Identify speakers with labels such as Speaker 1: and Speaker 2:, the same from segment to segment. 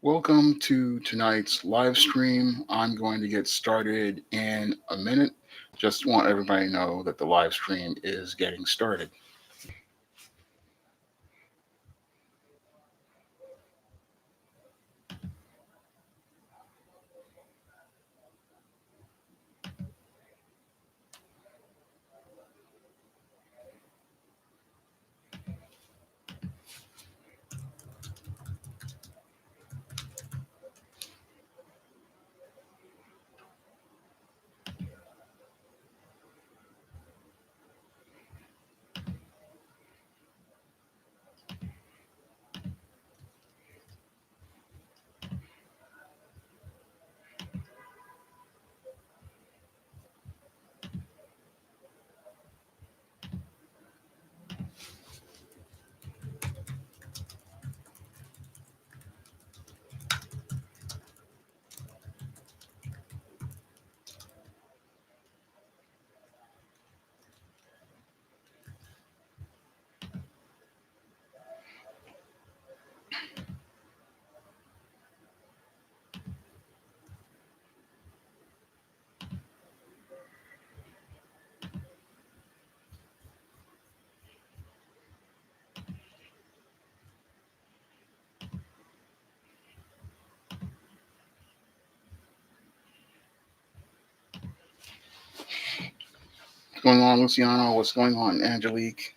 Speaker 1: Welcome to tonight's live stream. I'm going to get started in a minute. Just want everybody to know that the live stream is getting started. What's going on, Luciano? What's going on, Angelique?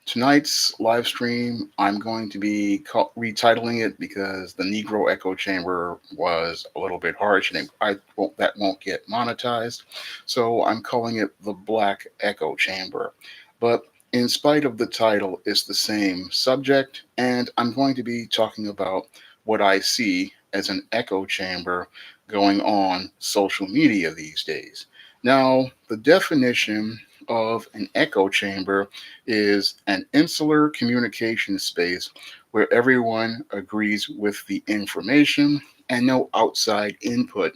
Speaker 1: Tonight's live stream, I'm going to be retitling it because the Negro Echo Chamber was a little bit harsh and that won't get monetized. So I'm calling it the Black Echo Chamber. But in spite of the title, it's the same subject, and I'm going to be talking about what I see as an echo chamber going on social media these days. Now, the definition of an echo chamber is an insular communication space where everyone agrees with the information and no outside input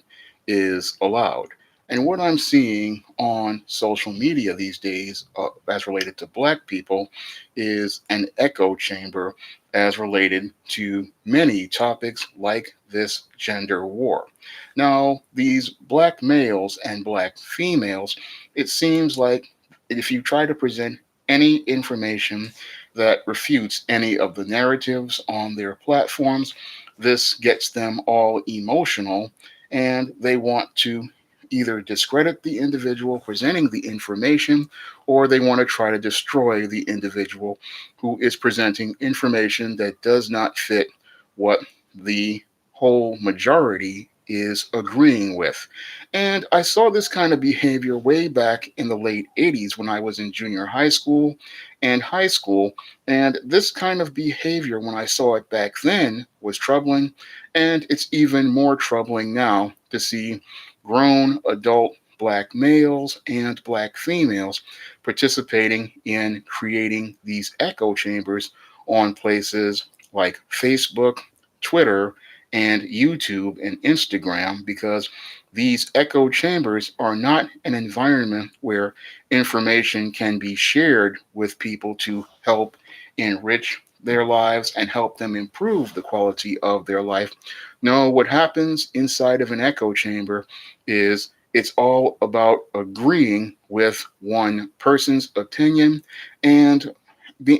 Speaker 1: is allowed. And what I'm seeing on social media these days, as related to Black people, is an echo chamber as related to many topics like this gender war. Now, these Black males and Black females, it seems like if you try to present any information that refutes any of the narratives on their platforms, this gets them all emotional and they want to either discredit the individual presenting the information or they want to try to destroy the individual who is presenting information that does not fit what the whole majority is agreeing with. And I saw this kind of behavior way back in the late 80s when I was in junior high school and high school. And this kind of behavior, when I saw it back then, was troubling. And it's even more troubling now to see grown adult Black males and Black females participating in creating these echo chambers on places like Facebook, Twitter, and YouTube and Instagram because these echo chambers are not an environment where information can be shared with people to help enrich their lives and help them improve the quality of their life. No, what happens inside of an echo chamber is it's all about agreeing with one person's opinion and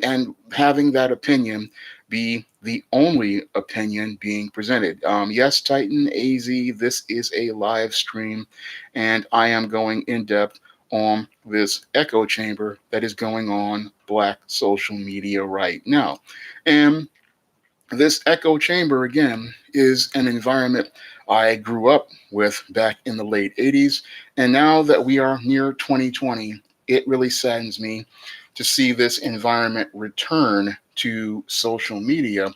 Speaker 1: and having that opinion be the only opinion being presented. Yes, Titan AZ, this is a live stream, and I am going in depth on this echo chamber that is going on Black social media right now. And this echo chamber, again, is an environment I grew up with back in the late 80s. And now that we are near 2020, it really saddens me to see this environment return to social media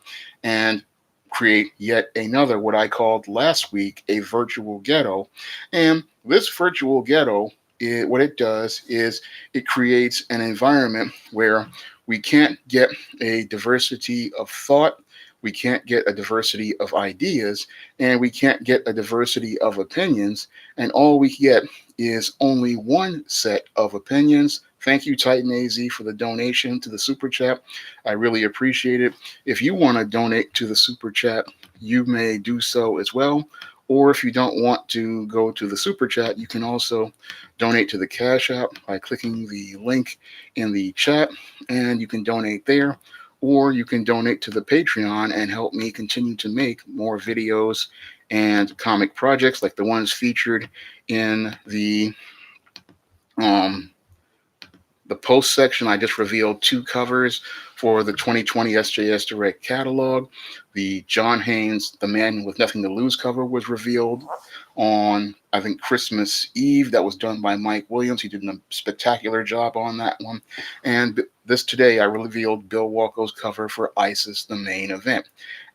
Speaker 1: and create yet another, what I called last week, a virtual ghetto. And this virtual ghetto, what it does is it creates an environment where we can't get a diversity of thought, we can't get a diversity of ideas, and we can't get a diversity of opinions. And all we get is only one set of opinions Thank you, Titan AZ, for the donation to the super chat. I really appreciate it. If you want to donate to the super chat, you may do so as well. Or if you don't want to go to the super chat, you can also donate to the Cash App by clicking the link in the chat, and you can donate there. Or you can donate to the Patreon and help me continue to make more videos and comic projects like the ones featured in um, the post section. I just revealed 2 covers for the 2020 SJS Direct catalog. The John Haynes, The Man with Nothing to Lose cover was revealed on, I think, Christmas Eve. That was done by Mike Williams. He did a spectacular job on that one. And this today, I revealed Bill Walko's cover for ISIS, the main event.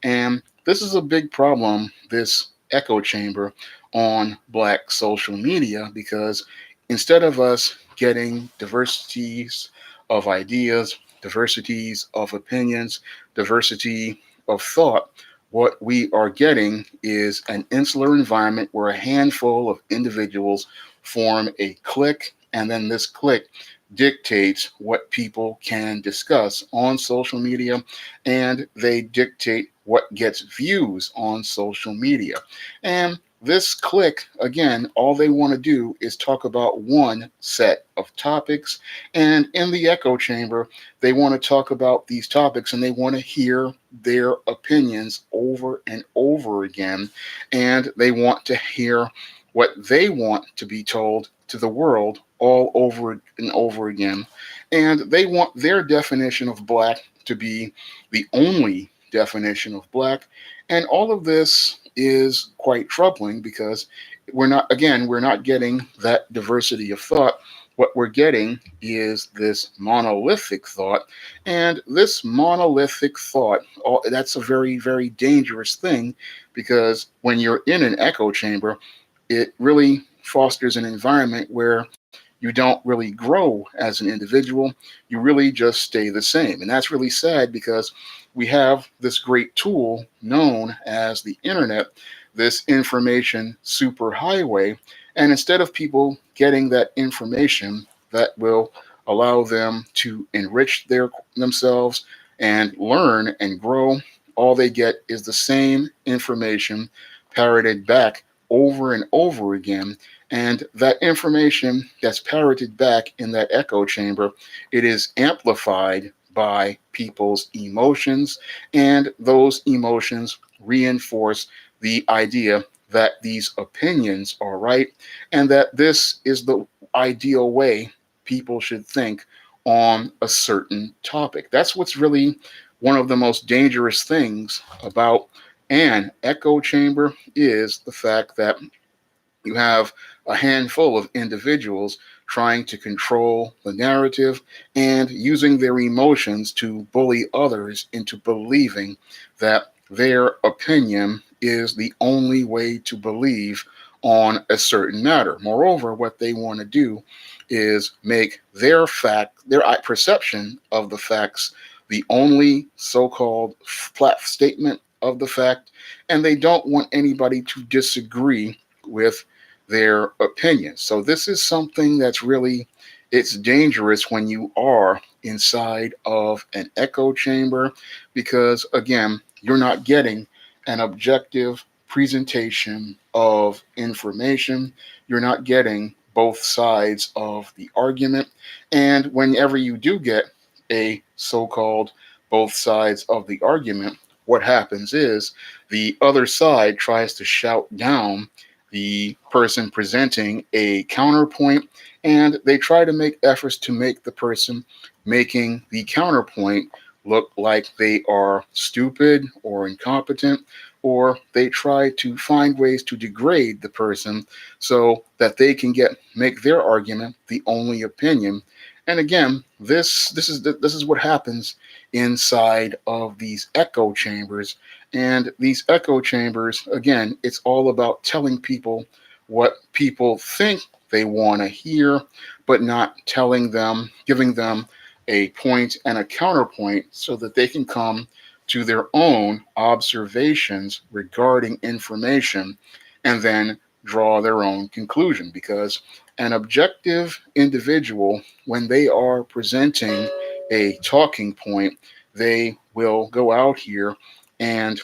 Speaker 1: And this is a big problem, this echo chamber on Black social media, because instead of us getting diversities of ideas, diversities of opinions, diversity of thought, what we are getting is an insular environment where a handful of individuals form a clique, and then this clique dictates what people can discuss on social media, and they dictate what gets views on social media. And this clique, again, all they want to do is talk about one set of topics. And in the echo chamber, they want to talk about these topics and they want to hear their opinions over and over again. And they want to hear what they want to be told to the world all over and over again. And they want their definition of black to be the only definition of black. And all of this is quite troubling because we're not getting that diversity of thought. What we're getting is this monolithic thought, and this monolithic thought, that's a very, very dangerous thing, because when you're in an echo chamber, it really fosters an environment where you don't really grow as an individual. You really just stay the same. And that's really sad, because we have this great tool known as the internet, this information superhighway. And instead of people getting that information that will allow them to enrich themselves and learn and grow, all they get is the same information parroted back over and over again. And that information that's parroted back in that echo chamber, it is amplified by people's emotions, and those emotions reinforce the idea that these opinions are right and that this is the ideal way people should think on a certain topic. That's what's really one of the most dangerous things about an echo chamber, is the fact that you have a handful of individuals trying to control the narrative and using their emotions to bully others into believing that their opinion is the only way to believe on a certain matter. Moreover, what they want to do is make their perception of the facts the only so-called flat statement of the fact, and they don't want anybody to disagree with their opinions. So this is something that's really, it's dangerous when you are inside of an echo chamber, because again, you're not getting an objective presentation of information. You're not getting both sides of the argument. And whenever you do get a so-called both sides of the argument, what happens is the other side tries to shout down the person presenting a counterpoint, and they try to make efforts to make the person making the counterpoint look like they are stupid or incompetent, or they try to find ways to degrade the person so that they can make their argument the only opinion. And again, this is what happens inside of these echo chambers. And these echo chambers, again, it's all about telling people what people think they want to hear, but not giving them a point and a counterpoint so that they can come to their own observations regarding information and then draw their own conclusion, because an objective individual, when they are presenting a talking point, they will go out here and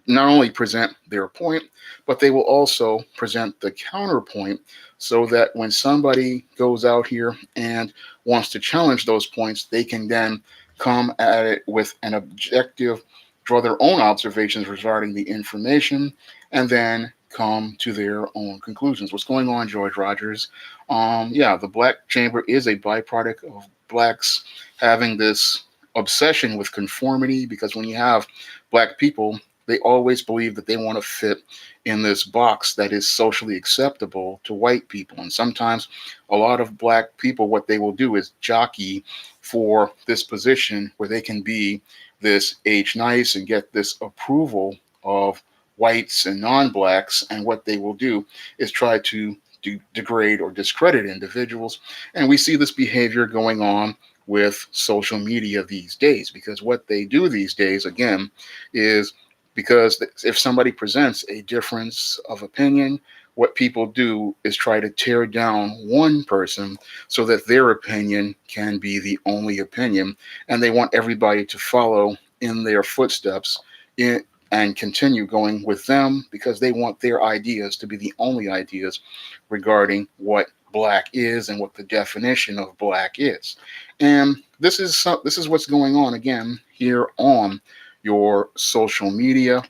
Speaker 1: not only present their point, but they will also present the counterpoint, so that when somebody goes out here and wants to challenge those points, they can then come at it with an objective, draw their own observations regarding the information, and then come to their own conclusions. What's going on, George Rogers? Yeah, the black chamber is a byproduct of blacks having this obsession with conformity, because when you have black people, they always believe that they want to fit in this box that is socially acceptable to white people. And sometimes a lot of black people, what they will do is jockey for this position where they can be this age nice and get this approval of whites and non-blacks. And what they will do is try to degrade or discredit individuals. And we see this behavior going on with social media these days, because what they do these days, again, is because if somebody presents a difference of opinion, what people do is try to tear down one person so that their opinion can be the only opinion. And they want everybody to follow in their footsteps and continue going with them, because they want their ideas to be the only ideas regarding what black is and what the definition of black is. And this is what's going on again here on your social media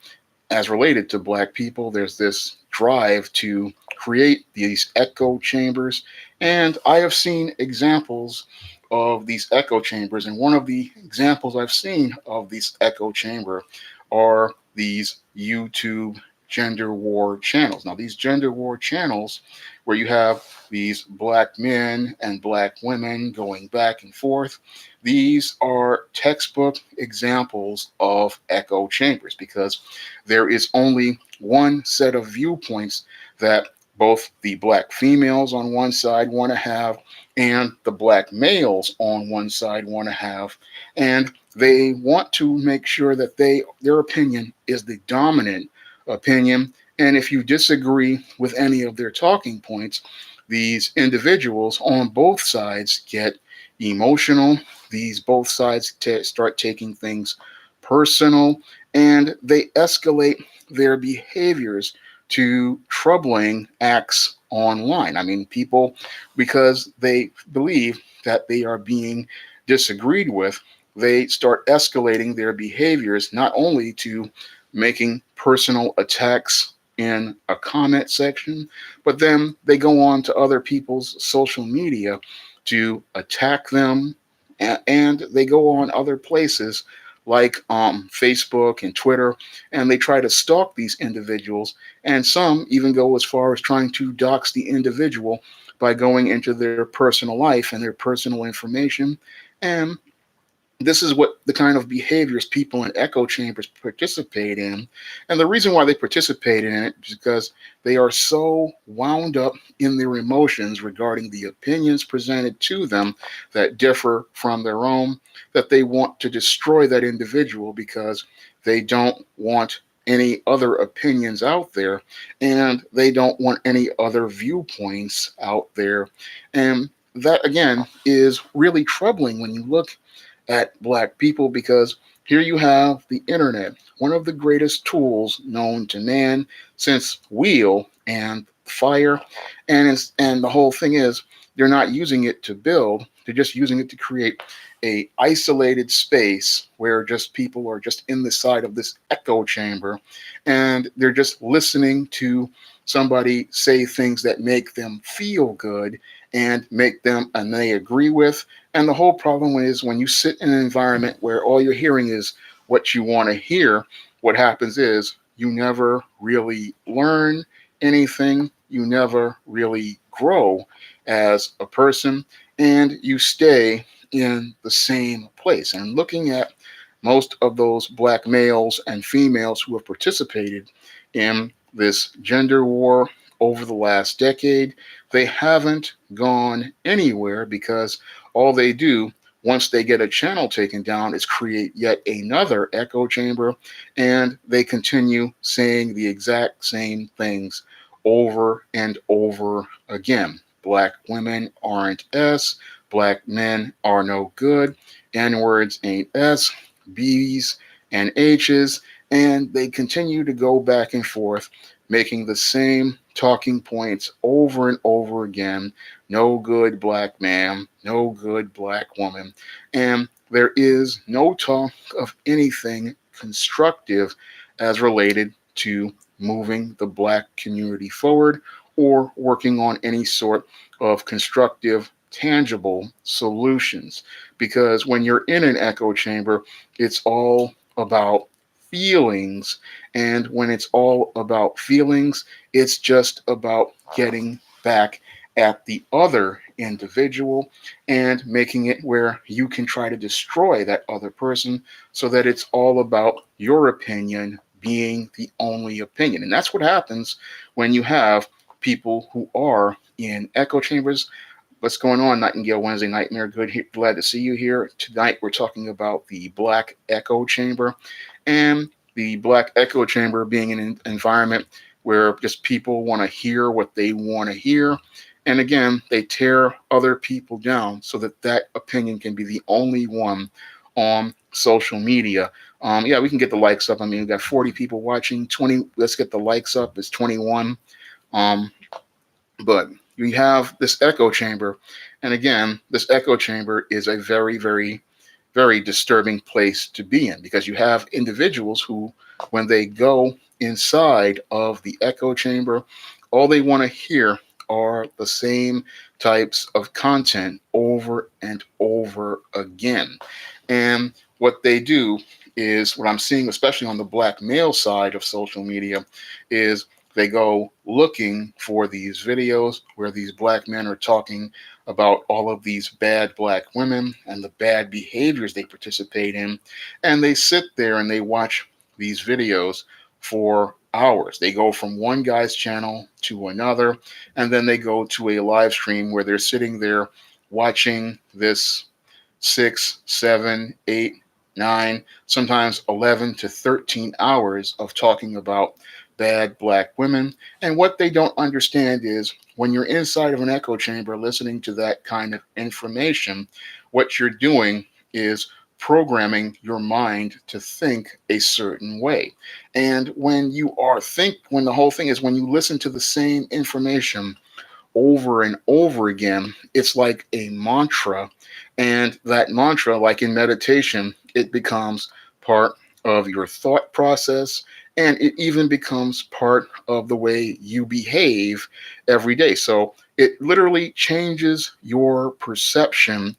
Speaker 1: as related to black people. There's this drive to create these echo chambers, and I have seen examples of these echo chambers. And one of the examples I've seen of these echo chamber are these YouTube gender war channels. Now, these gender war channels, where you have these black men and black women going back and forth, these are textbook examples of echo chambers, because there is only one set of viewpoints that both the black females on one side want to have and the black males on one side want to have. And they want to make sure that their opinion is the dominant opinion. And if you disagree with any of their talking points, these individuals on both sides get emotional. These both sides start taking things personal, and they escalate their behaviors to troubling acts online. I mean, people, because they believe that they are being disagreed with, they start escalating their behaviors not only to making personal attacks in a comment section, but then they go on to other people's social media to attack them, and they go on other places like Facebook and Twitter, and they try to stalk these individuals. And some even go as far as trying to dox the individual by going into their personal life and their personal information. And this is what the kind of behaviors people in echo chambers participate in. And the reason why they participate in it is because they are so wound up in their emotions regarding the opinions presented to them that differ from their own, that they want to destroy that individual, because they don't want any other opinions out there, and they don't want any other viewpoints out there. And that, again, is really troubling when you look at black people, because here you have the internet, one of the greatest tools known to man since wheel and fire. And the whole thing is, they're not using it to build, they're just using it to create a isolated space where just people are just in the side of this echo chamber, and they're just listening to somebody say things that make them feel good and make them and they agree with. And the whole problem is, when you sit in an environment where all you're hearing is what you want to hear, what happens is you never really learn anything, you never really grow as a person, and you stay in the same place. And looking at most of those black males and females who have participated in this gender war over the last decade, they haven't gone anywhere, because all they do once they get a channel taken down is create yet another echo chamber, and they continue saying the exact same things over and over again. Black women aren't S, black men are no good, N words ain't S, B's and H's, and they continue to go back and forth, making the same talking points over and over again. No good black man, no good black woman. And there is no talk of anything constructive as related to moving the black community forward or working on any sort of constructive, tangible solutions. Because when you're in an echo chamber, it's all about feelings. And when it's all about feelings, it's just about getting back at the other individual and making it where you can try to destroy that other person so that it's all about your opinion being the only opinion. And that's what happens when you have people who are in echo chambers. What's going on, Nightingale Wednesday Nightmare? Glad to see you here. Tonight we're talking about the Black Echo Chamber, and the Black Echo Chamber being an environment where just people want to hear what they want to hear. And again, they tear other people down so that that opinion can be the only one on social media. Yeah, we can get the likes up. I mean, we've got 40 people watching, 20. Let's get the likes up. It's 21. Um, but you have this echo chamber. And again, this echo chamber is a very, very, very disturbing place to be in because you have individuals who, when they go inside of the echo chamber, all they want to hear are the same types of content over and over again. And what they do is what I'm seeing, especially on the black male side of social media, is they go looking for these videos where these black men are talking about all of these bad black women and the bad behaviors they participate in. And they sit there and they watch these videos for hours. They go from one guy's channel to another, and then they go to a live stream where they're sitting there watching this 6, 7, 8, 9, sometimes 11 to 13 hours of talking about bad black women. And what they don't understand is when you're inside of an echo chamber listening to that kind of information, what you're doing is programming your mind to think a certain way. And when the whole thing is when you listen to the same information over and over again, it's like a mantra. And that mantra, like in meditation, it becomes part of your thought process, and it even becomes part of the way you behave every day. So it literally changes your perception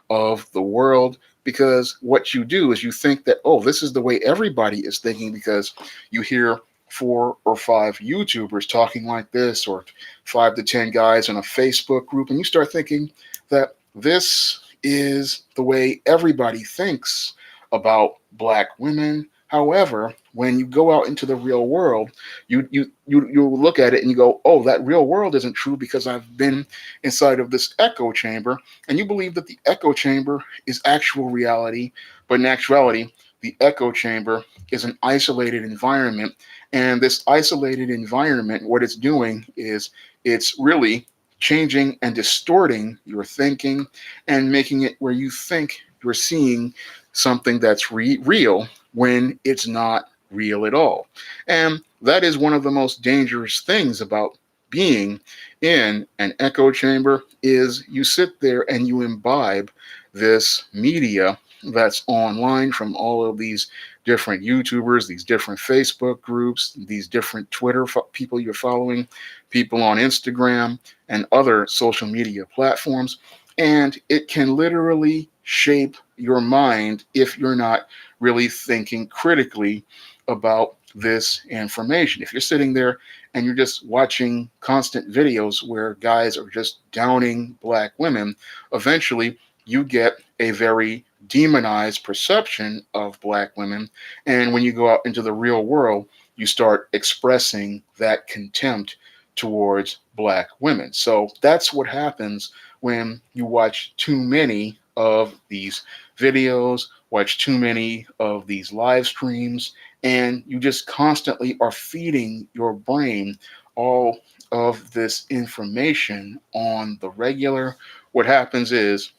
Speaker 1: of the world, because what you do is you think that, oh, this is the way everybody is thinking, because you hear 4 or 5 YouTubers talking like this, or 5 to 10 guys in a Facebook group, and you start thinking that this is the way everybody thinks about black women. However, when you go out into the real world, you look at it and you go, oh, that real world isn't true because I've been inside of this echo chamber, and you believe that the echo chamber is actual reality, but in actuality, the echo chamber is an isolated environment. And this isolated environment, what it's doing is it's really changing and distorting your thinking and making it where you think you're seeing something that's real when it's not real at all. And that is one of the most dangerous things about being in an echo chamber, is you sit there and you imbibe this media that's online from all of these different YouTubers, these different Facebook groups, these different Twitter people you're following, people on Instagram and other social media platforms. And it can literally shape your mind if you're not really thinking critically about this information. If you're sitting there and you're just watching constant videos where guys are just downing black women, eventually you get a very demonized perception of black women. And when you go out into the real world, you start expressing that contempt towards black women. So that's what happens when you watch too many of these videos, watch too many of these live streams, and you just constantly are feeding your brain all of this information on the regular, what happens is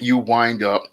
Speaker 1: you wind up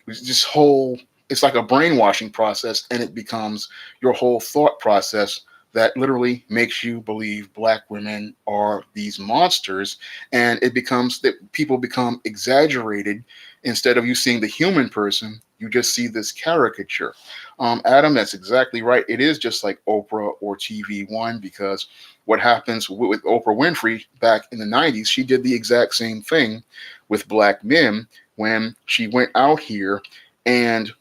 Speaker 1: this whole, it's like a brainwashing process, and it becomes your whole thought process that literally makes you believe black women are these monsters. And it becomes that people become exaggerated. Instead of you seeing the human person, you just see this caricature. Adam, that's exactly right. It is just like Oprah or TV One, because what happens with Oprah Winfrey back in the 90s, she did the exact same thing with black men when she went out here and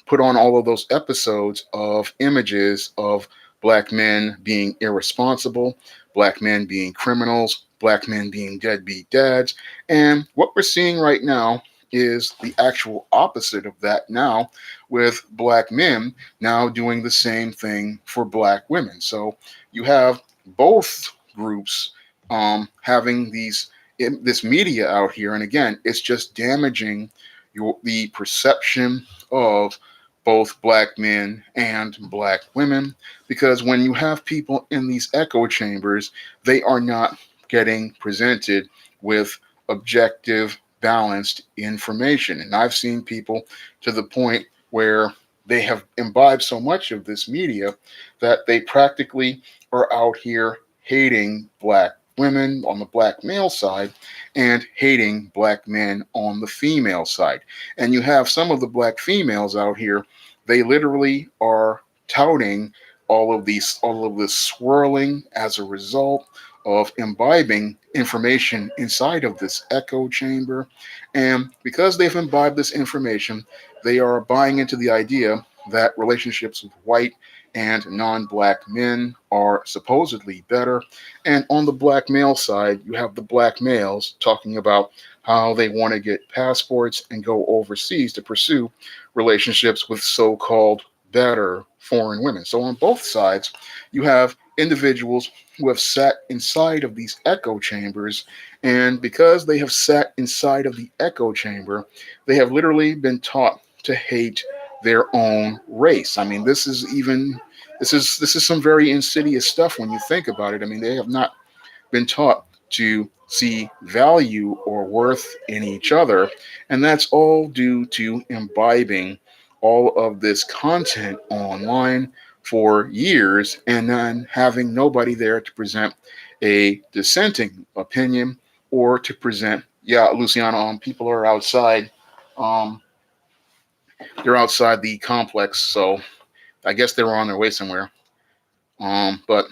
Speaker 1: put on all of those episodes of images of black men being irresponsible, black men being criminals, black men being deadbeat dads. And what we're seeing right now is the actual opposite of that now, with black men now doing the same thing for black women. So you have both groups having this media out here, and again, it's just damaging the perception of both black men and black women, because when you have people in these echo chambers, they are not getting presented with objective, balanced information. And I've seen people to the point where they have imbibed so much of this media that they practically are out here hating black women on the black male side and hating black men on the female side. And you have some of the black females out here, they literally are touting all of this swirling as a result of imbibing information inside of this echo chamber. And because they've imbibed this information, they are buying into the idea that relationships with white and non-black men are supposedly better. And on the black male side, you have the black males talking about how they want to get passports and go overseas to pursue relationships with so-called better foreign women. So on both sides, you have individuals who have sat inside of these echo chambers, and because they have sat inside of the echo chamber, they have literally been taught to hate their own race. I mean, this is some very insidious stuff when you think about it. I mean, they have not been taught to see value or worth in each other. And that's all due to imbibing all of this content online for years and then having nobody there to present a dissenting opinion or to present, yeah, Luciano, people are outside. Um, they're outside the complex, so I guess they were on their way somewhere. But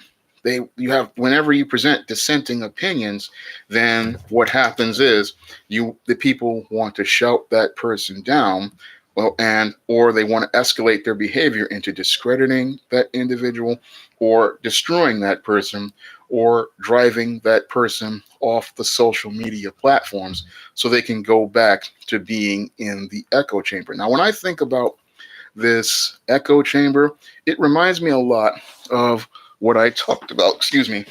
Speaker 1: you have, whenever you present dissenting opinions, then what happens is the people want to shout that person down, well, and or they want to escalate their behavior into discrediting that individual or destroying that person or driving that person off the social media platforms so they can go back to being in the echo chamber. Now, when I think about this echo chamber, it reminds me a lot of what I talked about, excuse me,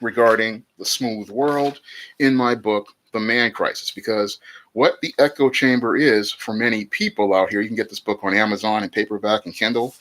Speaker 1: regarding the smooth world in my book, The Man Crisis. Because what the echo chamber is for many people out here, you can get this book on Amazon and paperback and Kindle.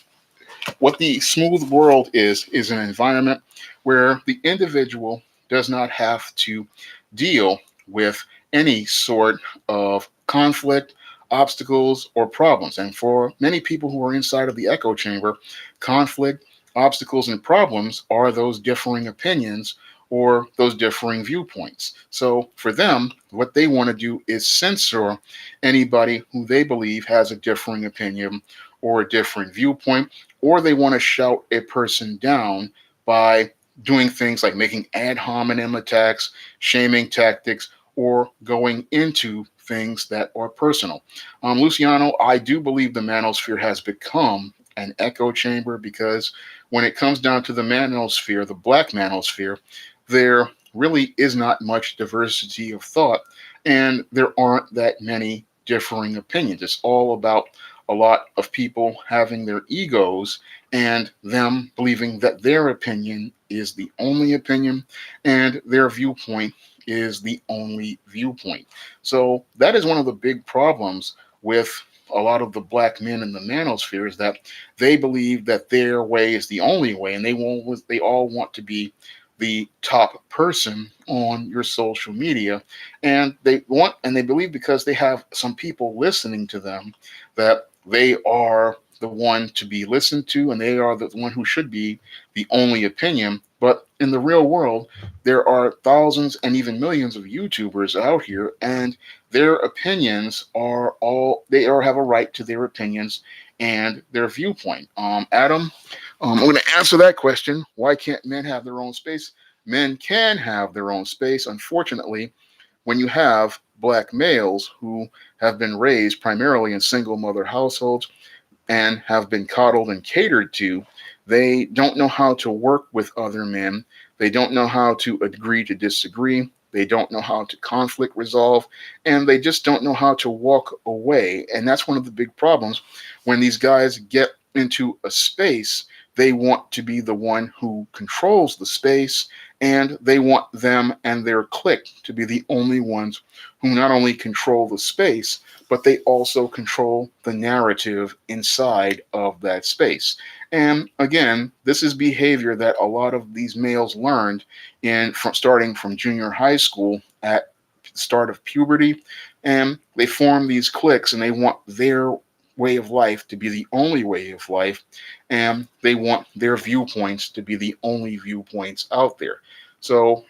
Speaker 1: What the smooth world is an environment where the individual does not have to deal with any sort of conflict, obstacles, or problems. And for many people who are inside of the echo chamber, conflict, obstacles, and problems are those differing opinions or those differing viewpoints. So for them, what they want to do is censor anybody who they believe has a differing opinion or a different viewpoint, or they want to shout a person down by doing things like making ad hominem attacks, shaming tactics, or going into things that are personal. Luciano, I do believe the manosphere has become an echo chamber because when it comes down to the manosphere, the black manosphere, there really is not much diversity of thought and there aren't that many differing opinions. It's all about a lot of people having their egos and them believing that their opinion is the only opinion and their viewpoint is the only viewpoint. So that is one of the big problems with a lot of the black men in the manosphere, is that they believe that their way is the only way and they all want to be the top person on your social media, and they believe because they have some people listening to them that they are the one to be listened to, and they are the one who should be the only opinion. But in the real world, there are thousands and even millions of YouTubers out here, and their opinions are all they are have a right to their opinions and their viewpoint. Adam, I'm going to answer that question. Why can't men have their own space? Men can have their own space. Unfortunately, when you have black males who have been raised primarily in single mother households and have been coddled and catered to, they don't know how to work with other men. They don't know how to agree to disagree. They don't know how to conflict resolve, and they just don't know how to walk away. And that's one of the big problems when these guys get into a space. They want to be the one who controls the space, and they want them and their clique to be the only ones who not only control the space, but they also control the narrative inside of that space. And again, this is behavior that a lot of these males learned starting from junior high school at the start of puberty, and they form these cliques and they want their way of life to be the only way of life, and they want their viewpoints to be the only viewpoints out there. So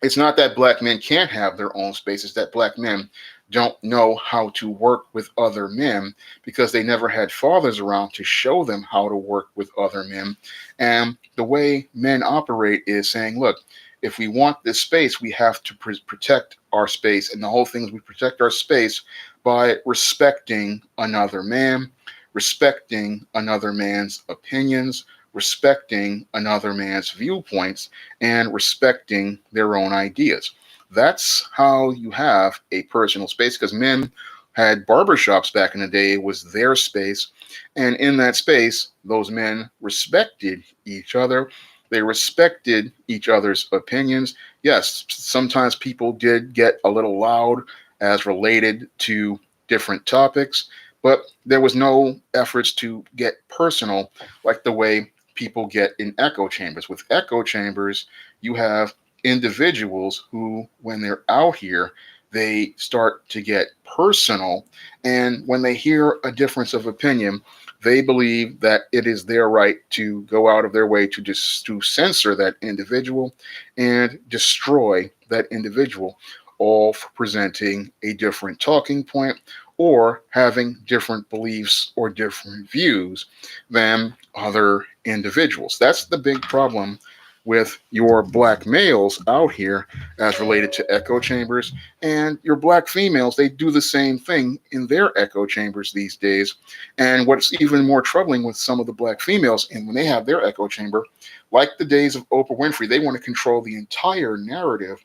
Speaker 1: it's not that black men can't have their own space, it's that black men don't know how to work with other men because they never had fathers around to show them how to work with other men. And the way men operate is saying, look, if we want this space, we have to protect our space. And the whole thing is we protect our space by respecting another man, respecting another man's opinions, respecting another man's viewpoints, and respecting their own ideas. That's how you have a personal space, because men had barbershops back in the day. It was their space, and in that space those men respected each other. They respected each other's opinions. Yes, sometimes people did get a little loud as related to different topics, but there was no efforts to get personal like the way people get in echo chambers. With echo chambers, you have individuals who, when they're out here, they start to get personal. And when they hear a difference of opinion, they believe that it is their right to go out of their way to censor that individual and destroy that individual, all for presenting a different talking point or having different beliefs or different views than other individuals. That's the big problem with your black males out here as related to echo chambers, and your black females, they do the same thing in their echo chambers these days. And what's even more troubling with some of the black females, and when they have their echo chamber, like the days of Oprah Winfrey, they want to control the entire narrative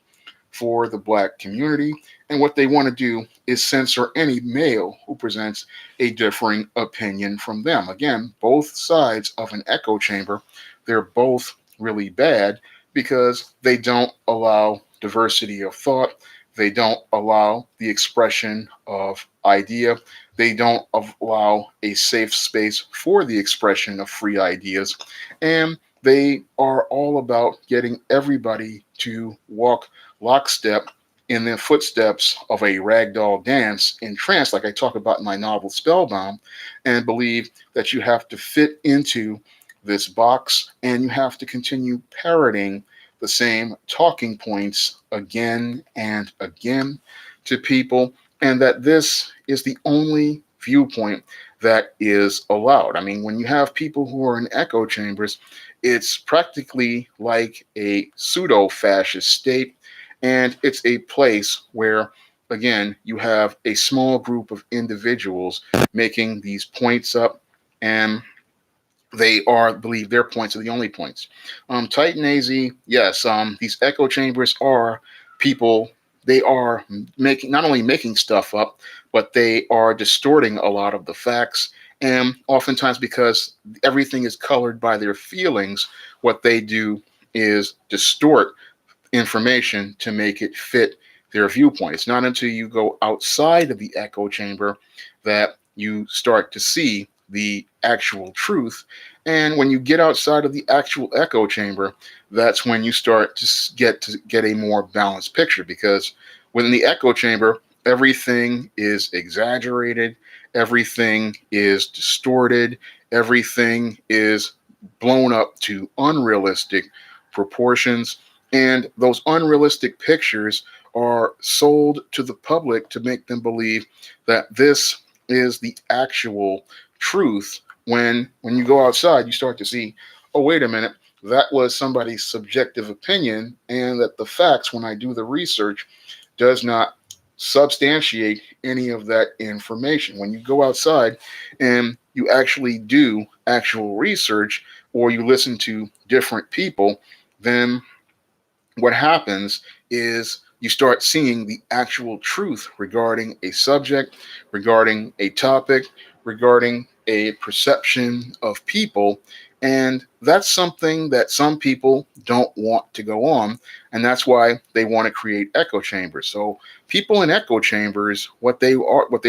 Speaker 1: for the black community. And what they want to do is censor any male who presents a differing opinion from them. Again, both sides of an echo chamber, they're both really bad because they don't allow diversity of thought. They don't allow the expression of idea. They don't allow a safe space for the expression of free ideas. And they are all about getting everybody to walk lockstep in the footsteps of a ragdoll dance in trance, like I talk about in my novel Spellbound, and believe that you have to fit into this box and you have to continue parroting the same talking points again and again to people, and that this is the only viewpoint that is allowed. I mean, when you have people who are in echo chambers, it's practically like a pseudo fascist state, and it's a place where, again, you have a small group of individuals making these points up, and they are believe their points are the only points. Titan AZ, yes, these echo chambers are people. They are making not only making stuff up, but they are distorting a lot of the facts. And oftentimes, because everything is colored by their feelings, what they do is distort information to make it fit their viewpoint. It's not until you go outside of the echo chamber that you start to see the actual truth. And when you get outside of the actual echo chamber, that's when you start to get a more balanced picture, because within the echo chamber, everything is exaggerated, everything is distorted, everything is blown up to unrealistic proportions, and those unrealistic pictures are sold to the public to make them believe that this is the actual truth. When you go outside, you start to see, oh, wait a minute, that was somebody's subjective opinion, and that the facts, when I do the research, does not substantiate any of that information. When you go outside and you actually do actual research, or you listen to different people, then what happens is you start seeing the actual truth regarding a subject, regarding a topic, regarding a perception of people. And that's something that some people don't want to go on. And that's why they want to create echo chambers. So people in echo chambers, what they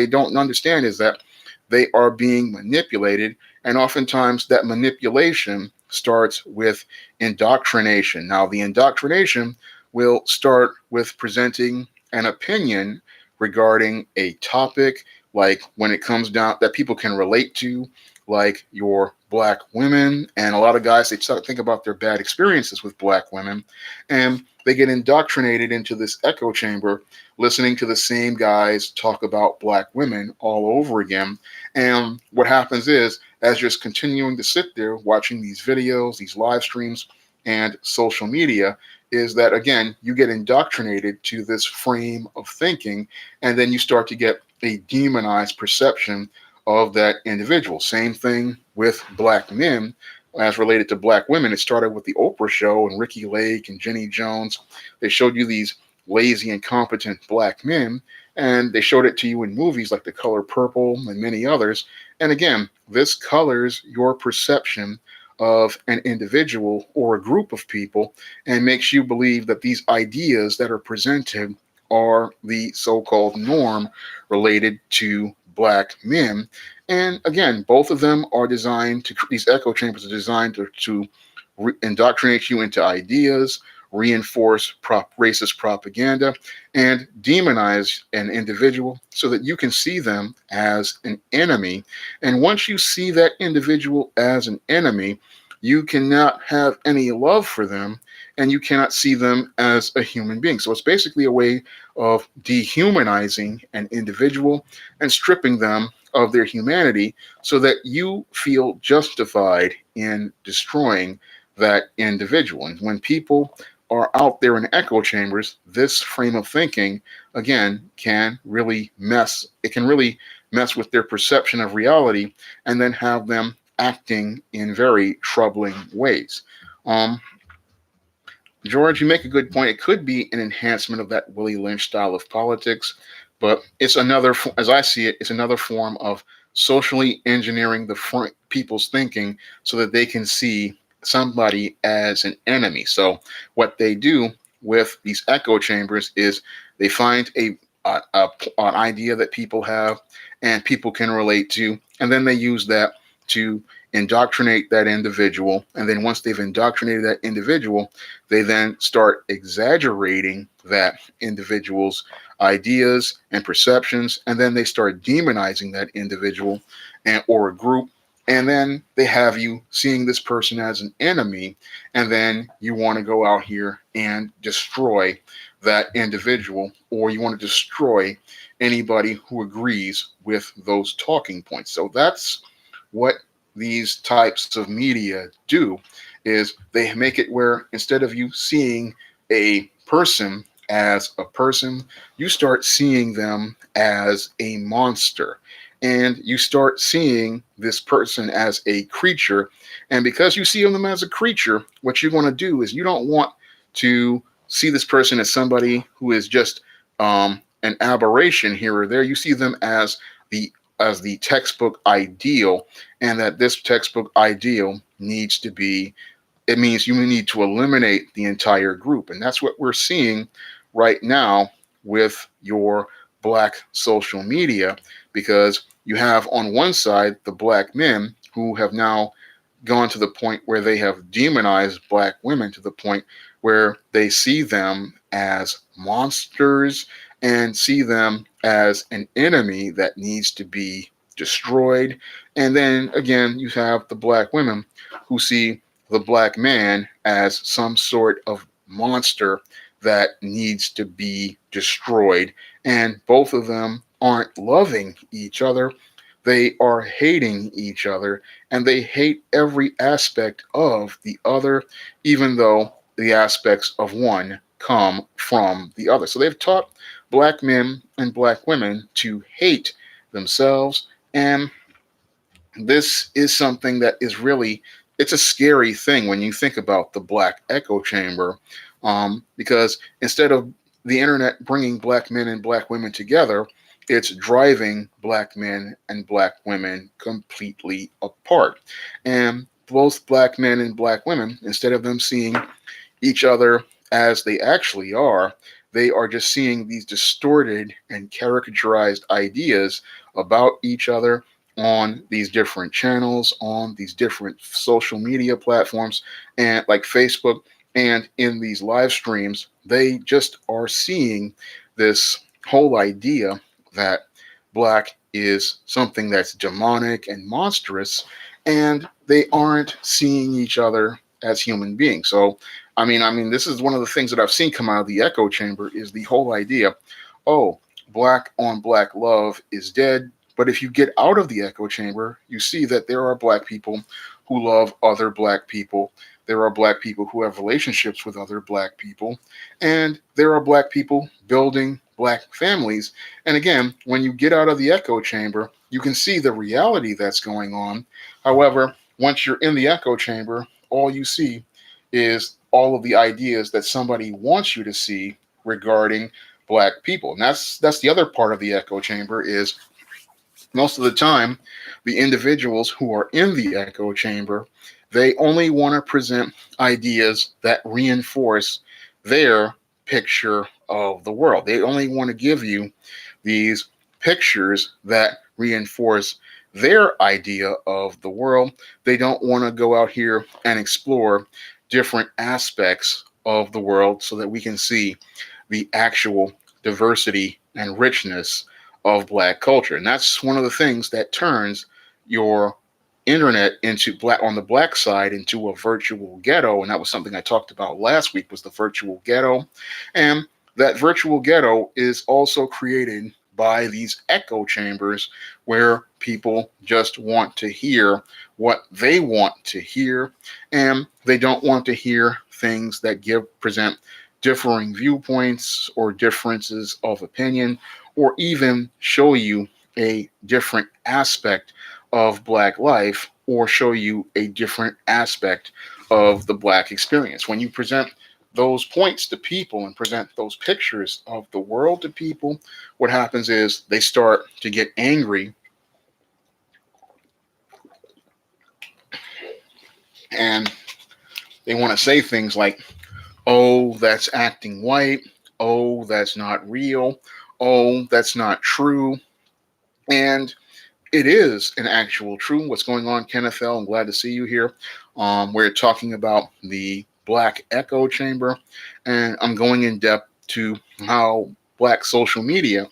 Speaker 1: don't understand is that they are being manipulated. And oftentimes that manipulation starts with indoctrination. Now, the indoctrination will start with presenting an opinion regarding a topic, like when it comes down that people can relate to, like your black women. And a lot of guys, they start to think about their bad experiences with black women, and they get indoctrinated into this echo chamber, listening to the same guys talk about black women all over again. And what happens is, as you're continuing to sit there watching these videos, these live streams, and social media, is that again, you get indoctrinated to this frame of thinking, and then you start to get a demonized perception of that individual. Same thing with black men as related to black women. It started with the Oprah show and Ricky Lake and Jenny Jones. They showed you these lazy, incompetent black men, and they showed it to you in movies like The Color Purple and many others. And again, this colors your perception of an individual or a group of people, and makes you believe that these ideas that are presented are the so-called norm related to black men. And again, both of them are designed to, these echo chambers are designed to indoctrinate you into ideas, reinforce racist propaganda, and demonize an individual so that you can see them as an enemy. And once you see that individual as an enemy, you cannot have any love for them, and you cannot see them as a human being. So it's basically a way of dehumanizing an individual and stripping them of their humanity so that you feel justified in destroying that individual. And when people are out there in echo chambers, this frame of thinking, again, can really mess with their perception of reality, and then have them acting in very troubling ways. Um, George, you make a good point. It could be an enhancement of that Willie Lynch style of politics, but it's another, as I see it, it's another form of socially engineering the people's thinking so that they can see somebody as an enemy. So what they do with these echo chambers is they find an idea that people have and people can relate to, and then they use that to indoctrinate that individual. And then once they've indoctrinated that individual, they then start exaggerating that individual's ideas and perceptions, and then they start demonizing that individual or a group. And then they have you seeing this person as an enemy, and then you want to go out here and destroy that individual, or you want to destroy anybody who agrees with those talking points. So that's what these types of media do, is they make it where instead of you seeing a person as a person, you start seeing them as a monster, and you start seeing this person as a creature. And because you see them as a creature, what you want to do is you don't want to see this person as somebody who is just an aberration here or there. You see them as the textbook ideal, and that this textbook ideal needs to be, it means you need to eliminate the entire group. And that's what we're seeing right now with your black social media, because you have on one side the black men who have now gone to the point where they have demonized black women to the point where they see them as monsters and see them as an enemy that needs to be destroyed. And then again, you have the black women who see the black man as some sort of monster that needs to be destroyed. And both of them aren't loving each other. They are hating each other, and they hate every aspect of the other, even though the aspects of one come from the other. So they've taught black men and black women to hate themselves, and this is something that is really, it's a scary thing when you think about the black echo chamber, because instead of the internet bringing black men and black women together, it's driving black men and black women completely apart. And both black men and black women, instead of them seeing each other as they actually are, they are just seeing these distorted and caricaturized ideas about each other on these different channels, on these different social media platforms, and like Facebook, and in these live streams. They just are seeing this whole idea that black is something that's demonic and monstrous, and they aren't seeing each other as human beings. So I mean, this is one of the things that I've seen come out of the echo chamber is the whole idea, oh, black on black love is dead. But if you get out of the echo chamber, you see that there are black people who love other black people. There are black people who have relationships with other black people. And there are black people building black families. And again, when you get out of the echo chamber, you can see the reality that's going on. However, once you're in the echo chamber, all you see is all of the ideas that somebody wants you to see regarding black people. And that's the other part of the echo chamber is most of the time the individuals who are in the echo chamber, they only want to present ideas that reinforce their picture of the world. They only want to give you these pictures that reinforce their idea of the world. They don't want to go out here and explore different aspects of the world so that we can see the actual diversity and richness of black culture. And that's one of the things that turns your internet into black on the black side into a virtual ghetto. And that was something I talked about last week was the virtual ghetto. And that virtual ghetto is also created by these echo chambers where people just want to hear what they want to hear, and they don't want to hear things that present differing viewpoints or differences of opinion, or even show you a different aspect of black life or show you a different aspect of the black experience. When you present those points to people and present those pictures of the world to people, what happens is they start to get angry, and they want to say things like, oh, that's acting white, oh, that's not real, oh, that's not true. And it is an actual true. What's going on, Kenneth L? I'm glad to see you here. We're talking about the Black Echo Chamber, and I'm going in depth to how Black social media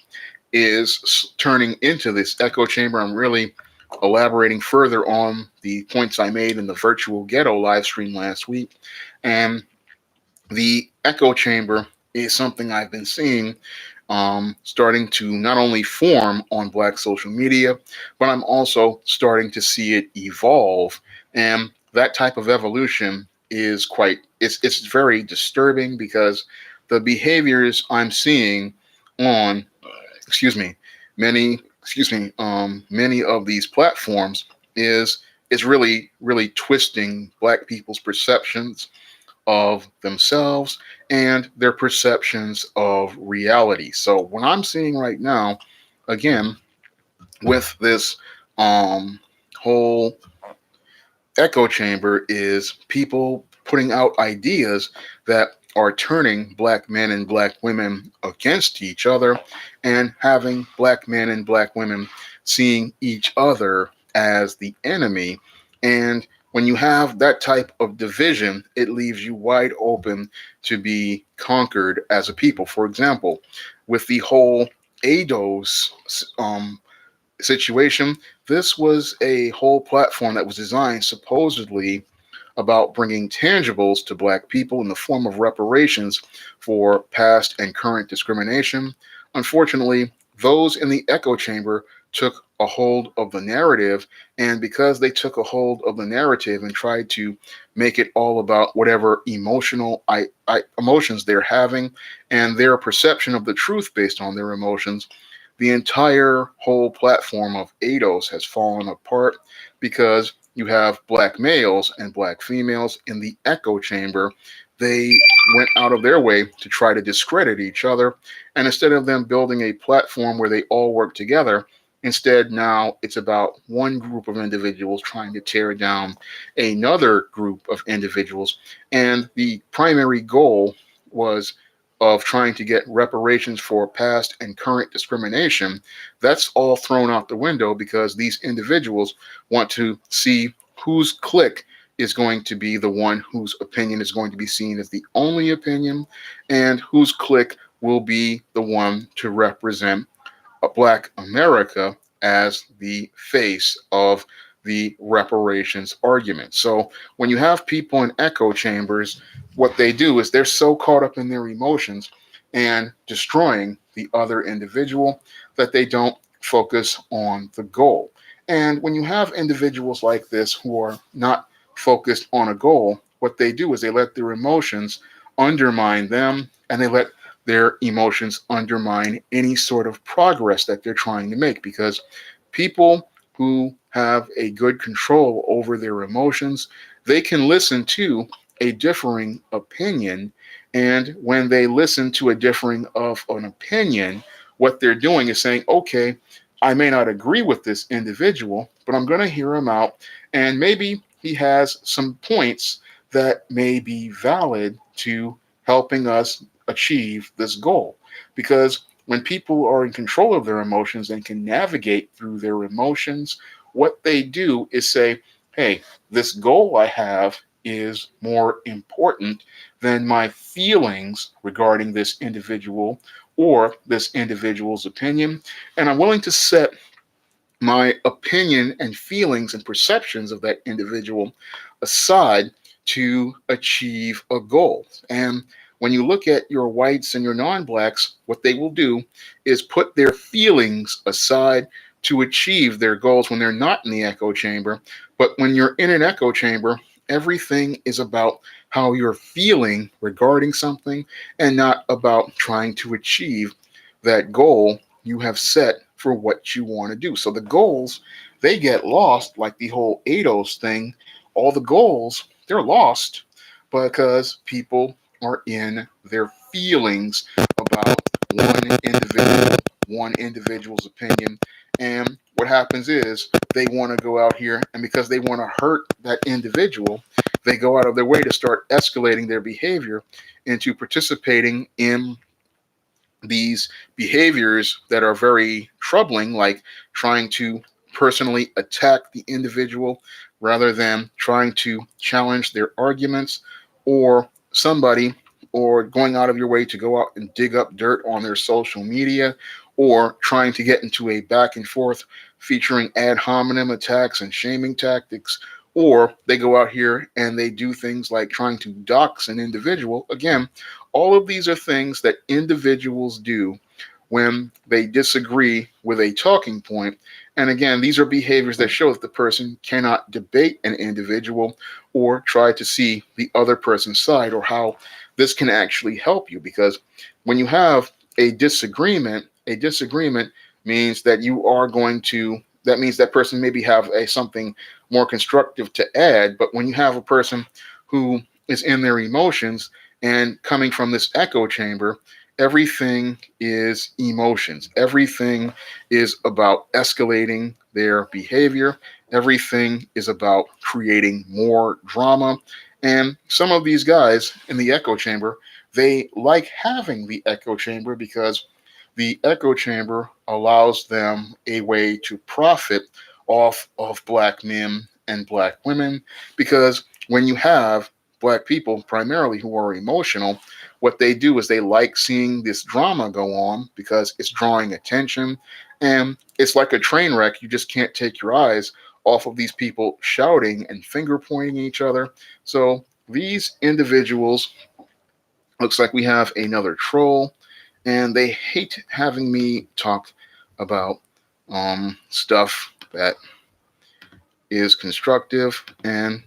Speaker 1: is turning into this echo chamber. I'm really elaborating further on the points I made in the virtual ghetto live stream last week. And the echo chamber is something I've been seeing starting to not only form on Black social media, but I'm also starting to see it evolve. And that type of evolution is it's very disturbing because the behaviors I'm seeing on, excuse me, many of these platforms is really twisting Black people's perceptions of themselves and their perceptions of reality. So what I'm seeing right now, again, with this whole echo chamber is people putting out ideas that are turning Black men and Black women against each other and having Black men and Black women seeing each other as the enemy. And when you have that type of division, it leaves you wide open to be conquered as a people. For example, with the whole ADOS situation, this was a whole platform that was designed supposedly about bringing tangibles to Black people in the form of reparations for past and current discrimination. Unfortunately, those in the echo chamber took a hold of the narrative, and because they took a hold of the narrative and tried to make it all about whatever emotions they're having and their perception of the truth based on their emotions, the entire whole platform of ADOS has fallen apart because you have Black males and Black females in the echo chamber. They went out of their way to try to discredit each other. And instead of them building a platform where they all work together, instead now it's about one group of individuals trying to tear down another group of individuals. And the primary goal was of trying to get reparations for past and current discrimination. That's all thrown out the window because these individuals want to see whose clique is going to be the one whose opinion is going to be seen as the only opinion, and whose clique will be the one to represent Black America as the face of the reparations argument. So when you have people in echo chambers, what they do is they're so caught up in their emotions and destroying the other individual that they don't focus on the goal. And when you have individuals like this who are not focused on a goal, what they do is they let their emotions undermine them, and they let their emotions undermine any sort of progress that they're trying to make, because people who have a good control over their emotions, they can listen to a differing opinion. And when they listen to a differing of an opinion, what they're doing is saying, okay, I may not agree with this individual, but I'm going to hear him out. And maybe he has some points that may be valid to helping us achieve this goal. Because when people are in control of their emotions and can navigate through their emotions, what they do is say, hey, this goal I have is more important than my feelings regarding this individual or this individual's opinion. And I'm willing to set my opinion and feelings and perceptions of that individual aside to achieve a goal. And when you look at your whites and your non-blacks, what they will do is put their feelings aside to achieve their goals when they're not in the echo chamber. But when you're in an echo chamber, everything is about how you're feeling regarding something and not about trying to achieve that goal you have set for what you want to do. So the goals, they get lost, like the whole ADOS thing. All the goals, they're lost because people are in their feelings about one individual's opinion. And what happens is they want to go out here, and because they want to hurt that individual, they go out of their way to start escalating their behavior into participating in these behaviors that are very troubling, like trying to personally attack the individual rather than trying to challenge their arguments, or somebody, or going out of your way to go out and dig up dirt on their social media, or trying to get into a back and forth featuring ad hominem attacks and shaming tactics, or they go out here and they do things like trying to dox an individual. Again, all of these are things that individuals do when they disagree with a talking point. And again, these are behaviors that show that the person cannot debate an individual or try to see the other person's side or how this can actually help you. Because when you have a disagreement means that you are going to, that means that person maybe have something more constructive to add. But when you have a person who is in their emotions and coming from this echo chamber, everything is emotions. Everything is about escalating their behavior. Everything is about creating more drama. And some of these guys in the echo chamber, they like having the echo chamber because the echo chamber allows them a way to profit off of black men and black women, because when you have black people primarily who are emotional, what they do is they like seeing this drama go on because it's drawing attention, and it's like a train wreck. You just can't take your eyes off of these people shouting and finger pointing each other. So these individuals, looks like we have another troll, and they hate having me talk about stuff that is constructive. And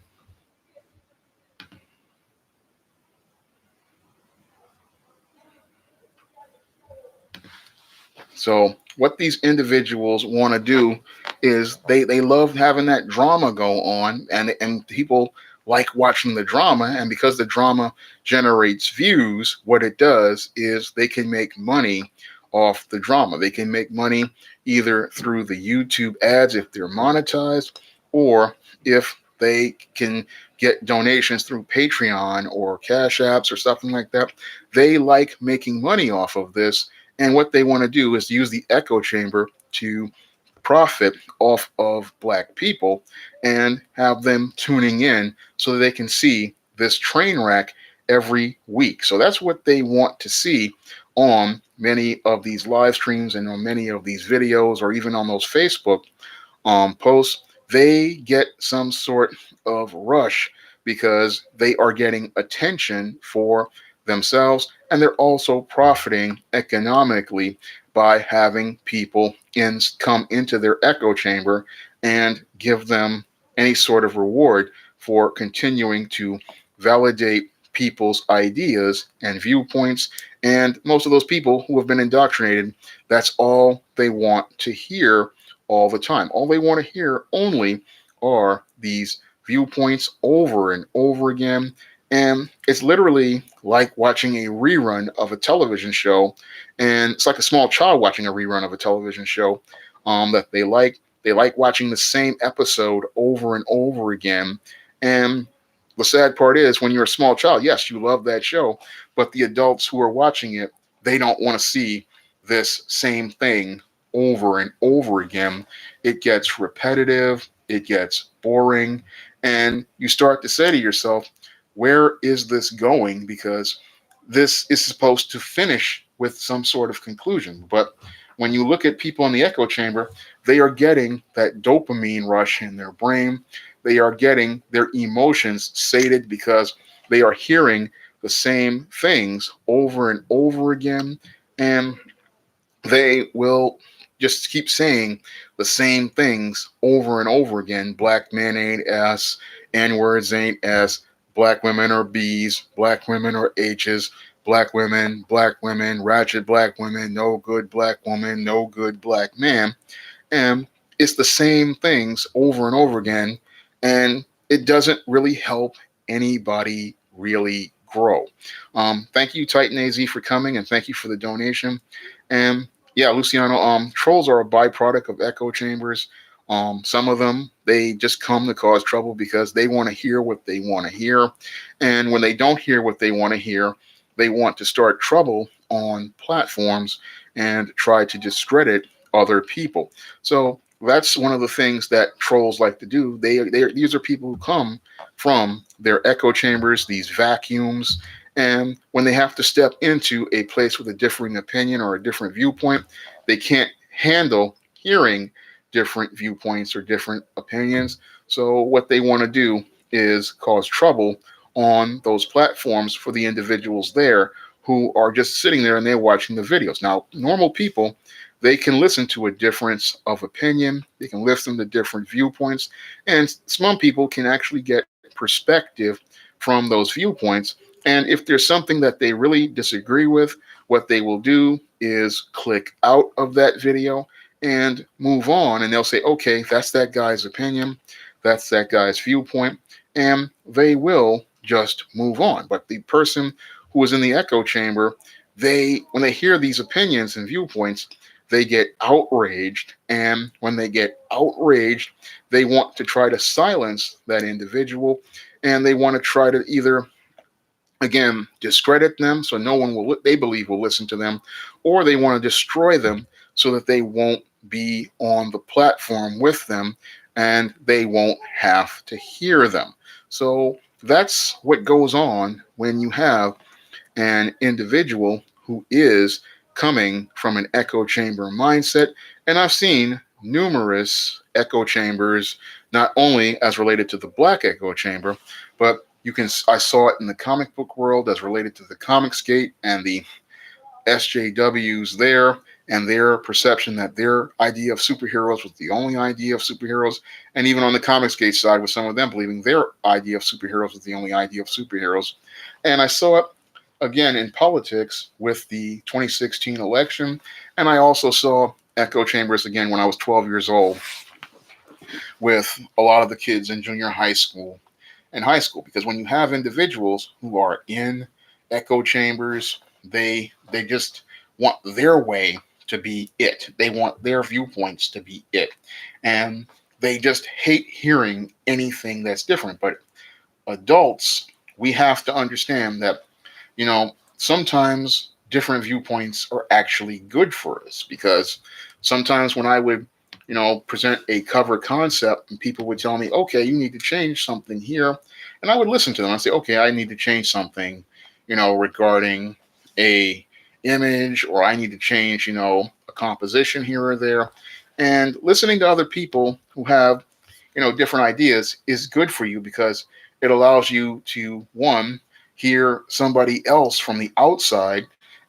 Speaker 1: so what these individuals want to do is they love having that drama go on, and people like watching the drama, and because the drama generates views, what it does is they can make money off the drama. They can make money either through the YouTube ads if they're monetized, or if they can get donations through Patreon or Cash Apps or something like that. They like making money off of this, and what they want to do is use the echo chamber to profit off of black people and have them tuning in so that they can see this train wreck every week. So that's what they want to see on many of these live streams and on many of these videos, or even on those Facebook posts. They get some sort of rush because they are getting attention for themselves, and they're also profiting economically by having people come into their echo chamber and give them any sort of reward for continuing to validate people's ideas and viewpoints. And most of those people who have been indoctrinated, that's all they want to hear all the time. All they want to hear only are these viewpoints over and over again. And it's literally like watching a rerun of a television show. And it's like a small child watching a rerun of a television show that they like. They like watching the same episode over and over again. And the sad part is, when you're a small child, yes, you love that show, but the adults who are watching it, they don't want to see this same thing over and over again. It gets repetitive, it gets boring, and you start to say to yourself, where is this going? Because this is supposed to finish with some sort of conclusion. But when you look at people in the echo chamber, they are getting that dopamine rush in their brain. They are getting their emotions sated because they are hearing the same things over and over again. And they will just keep saying the same things over and over again. Black men ain't S, N words ain't S, black women are B's, black women are H's, black women, ratchet black women, no good black woman, no good black man. And it's the same things over and over again. And it doesn't really help anybody really grow. Thank you, Titan AZ, for coming, and thank you for the donation. And yeah, Luciano, trolls are a byproduct of echo chambers. Some of them, they just come to cause trouble because they want to hear what they want to hear. And when they don't hear what they want to hear, they want to start trouble on platforms and try to discredit other people. So that's one of the things that trolls like to do. These are people who come from their echo chambers, these vacuums, and when they have to step into a place with a differing opinion or a different viewpoint, they can't handle hearing different viewpoints or different opinions. So what they want to do is cause trouble on those platforms for the individuals there who are just sitting there and they're watching the videos. Now, normal people, they can listen to a difference of opinion. They can listen to different viewpoints. And some people can actually get perspective from those viewpoints. And if there's something that they really disagree with, what they will do is click out of that video and move on. And they'll say, okay, that's that guy's opinion. That's that guy's viewpoint. And they will just move on. But the person who is in the echo chamber, when they hear these opinions and viewpoints, they get outraged. And when they get outraged, they want to try to silence that individual. And they want to try to either again, discredit them so no one will, they believe, will listen to them, or they want to destroy them so that they won't be on the platform with them and they won't have to hear them. So that's what goes on when you have an individual who is coming from an echo chamber mindset. And I've seen numerous echo chambers, not only as related to the black echo chamber, but I saw it in the comic book world as related to the Comicsgate and the SJWs there, and their perception that their idea of superheroes was the only idea of superheroes, and even on the Comicsgate side, with some of them believing their idea of superheroes was the only idea of superheroes. And I saw it again in politics with the 2016 election, and I also saw echo chambers again when I was 12 years old with a lot of the kids in junior high school and high school, because when you have individuals who are in echo chambers, they just want their way to be it. They want their viewpoints to be it. And they just hate hearing anything that's different. But adults, we have to understand that, sometimes different viewpoints are actually good for us, because sometimes when I would, present a cover concept and people would tell me, okay, you need to change something here. And I would listen to them. I'd say, okay, I need to change something, regarding a image, or I need to change, a composition here or there. And listening to other people who have, different ideas is good for you, because it allows you to, one, hear somebody else from the outside,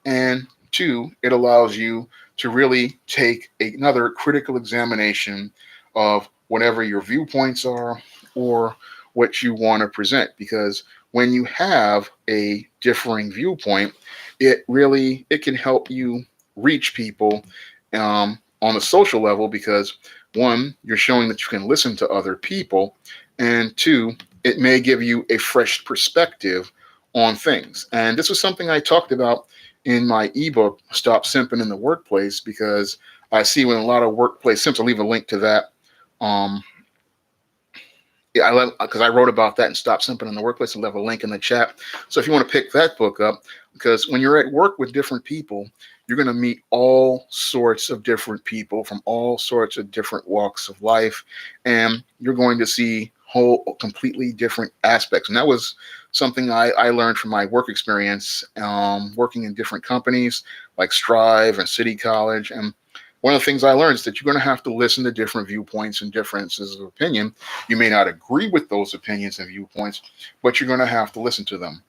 Speaker 1: and two, it allows you to really take another critical examination of whatever your viewpoints are or what you want to present. Because when you have a differing viewpoint, it can help you reach people on a social level, because one, you're showing that you can listen to other people, and two, it may give you a fresh perspective on things. And this was something I talked about in my ebook, Stop Simping in the Workplace, because I see when a lot of workplace simps, I'll leave a link to that. Um, yeah, because I wrote about that and Stop Simping in the Workplace. I'll have a link in the chat. So if you want to pick that book up, because when you're at work with different people, you're going to meet all sorts of different people from all sorts of different walks of life, and you're going to see whole completely different aspects. And that was something I learned from my work experience, working in different companies like Strive and City College. And one of the things I learned is that you're going to have to listen to different viewpoints and differences of opinion. You may not agree with those opinions and viewpoints, but you're going to have to listen to them.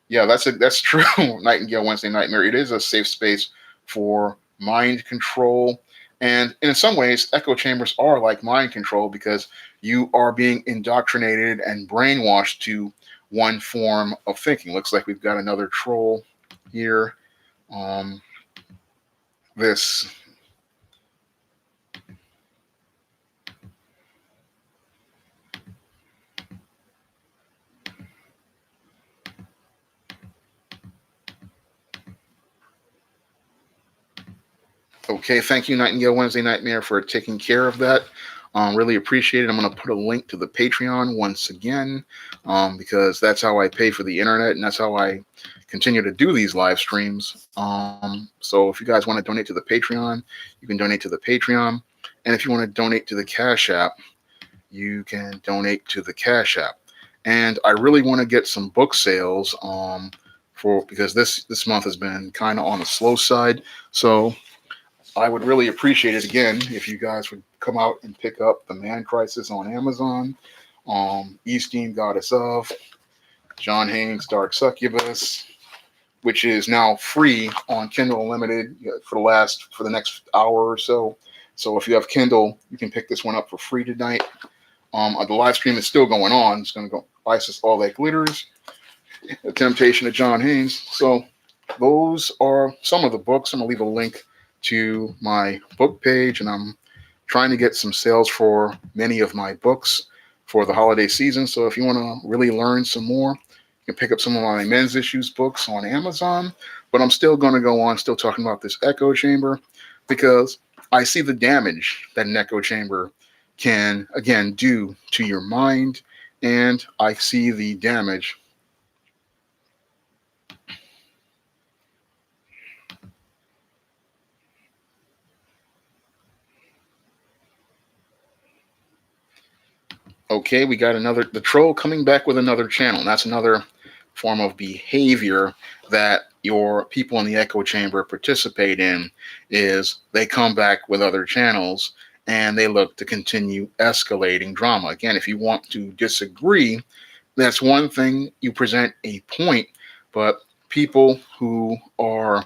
Speaker 1: Yeah, that's true. Nightingale Wednesday Nightmare. It is a safe space for mind control. And in some ways, echo chambers are like mind control, because you are being indoctrinated and brainwashed to one form of thinking. Looks like we've got another troll here. This Okay, thank you, Nightingale Wednesday Nightmare, for taking care of that. Really appreciate it. I'm going to put a link to the Patreon once again, because that's how I pay for the internet, and that's how I continue to do these live streams. So if you guys want to donate to the Patreon, you can donate to the Patreon. And if you want to donate to the Cash App, you can donate to the Cash App. And I really want to get some book sales because this month has been kind of on the slow side. So I would really appreciate it, again, if you guys would come out and pick up The Man Crisis on Amazon, Eastine Goddess of, John Haynes' Dark Succubus, which is now free on Kindle Unlimited for the next hour or so. So if you have Kindle, you can pick this one up for free tonight. The live stream is still going on. It's going to go Isis All That Glitters, The Temptation of John Haynes. So those are some of the books. I'm going to leave a link to my book page, and I'm trying to get some sales for many of my books for the holiday season. So if you want to really learn some more, you can pick up some of my men's issues books on Amazon. But I'm still going to go on still talking about this echo chamber, because I see the damage that an echo chamber can, again, do to your mind, and I see the damage Okay, we got the troll coming back with another channel. And that's another form of behavior that your people in the echo chamber participate in, is they come back with other channels and they look to continue escalating drama. Again, if you want to disagree, that's one thing, you present a point, but people who are